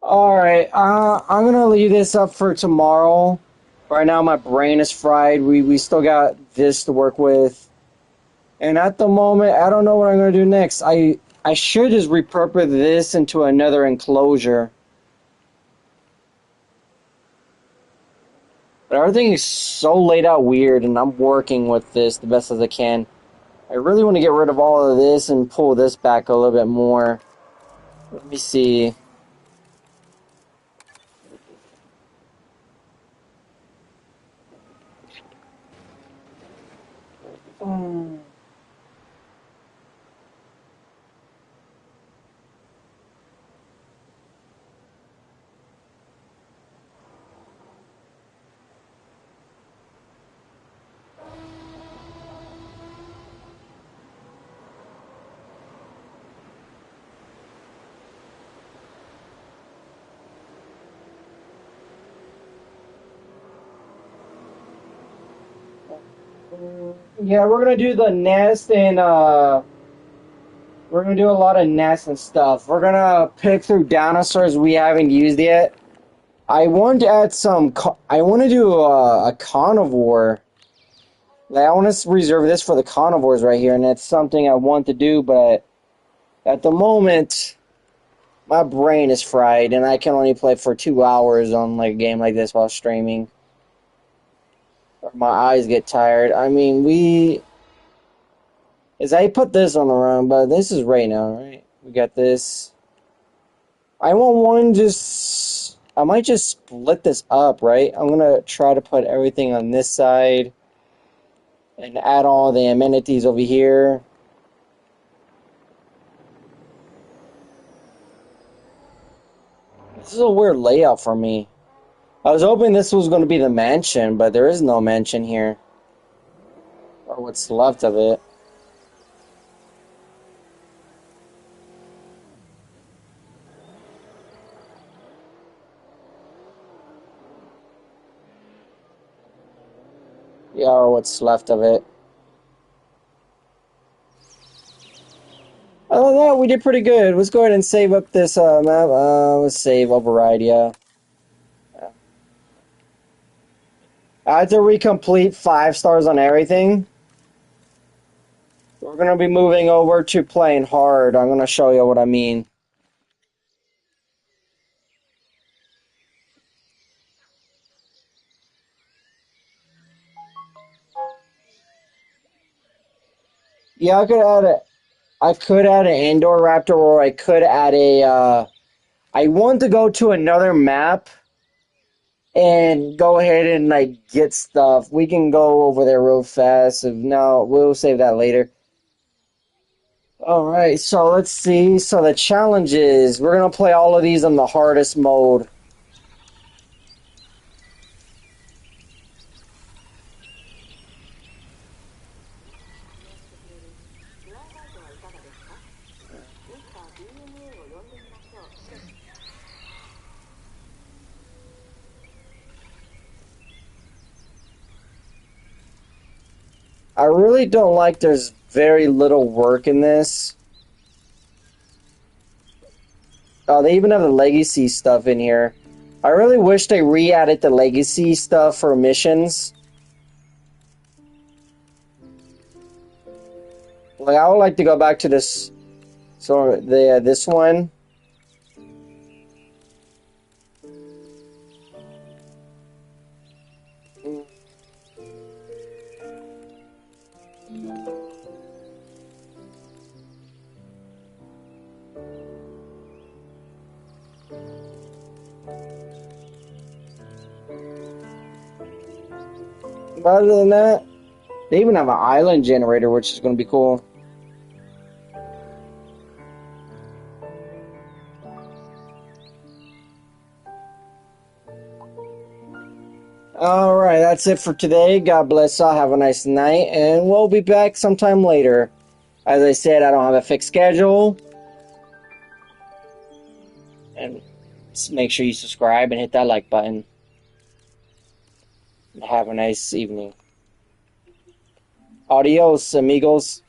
Alright, I'm gonna leave this up for tomorrow. Right now my brain is fried. We still got this to work with. And at the moment, I don't know what I'm gonna do next. I should just repurpose this into another enclosure. But everything is so laid out weird, and I'm working with this the best as I can. I really want to get rid of all of this and pull this back a little bit more. Let me see. Yeah, we're gonna do the nest and we're gonna do a lot of nests and stuff. We're gonna pick through dinosaurs we haven't used yet. I want to add some. I want to do a carnivore. Like, I want to reserve this for the carnivores right here, and that's something I want to do. But at the moment, My brain is fried, and I can only play for 2 hours on like a game like this while streaming. Or my eyes get tired. I mean, I put this on the run, but this is right now, right? We got this. I want one just... I might just split this up, right? I'm gonna try to put everything on this side and add all the amenities over here. This is a weird layout for me. I was hoping this was going to be the mansion, but there is no mansion here. Or what's left of it. Yeah, or what's left of it. Other than that, we did pretty good. Let's go ahead and save up this map. Let's save, override, yeah. After we complete 5 stars on everything, we're going to be moving over to playing hard. I'm going to show you what I mean. Yeah, I could add an indoor raptor, or I could add a, I want to go to another map and go ahead and like get stuff. We can go over there real fast. No, we'll save that later. Alright, so let's see. So the challenge is we're gonna play all of these on the hardest mode. I really don't like there's very little work in this. Oh, they even have the legacy stuff in here. I really wish they re-added the legacy stuff for missions. Like, I would like to go back to this. So, this one. But other than that, they even have an island generator, which is going to be cool. Alright, that's it for today. God bless all. Have a nice night. And we'll be back sometime later. As I said, I don't have a fixed schedule. And just make sure you subscribe and hit that like button. Have a nice evening. Adios, amigos.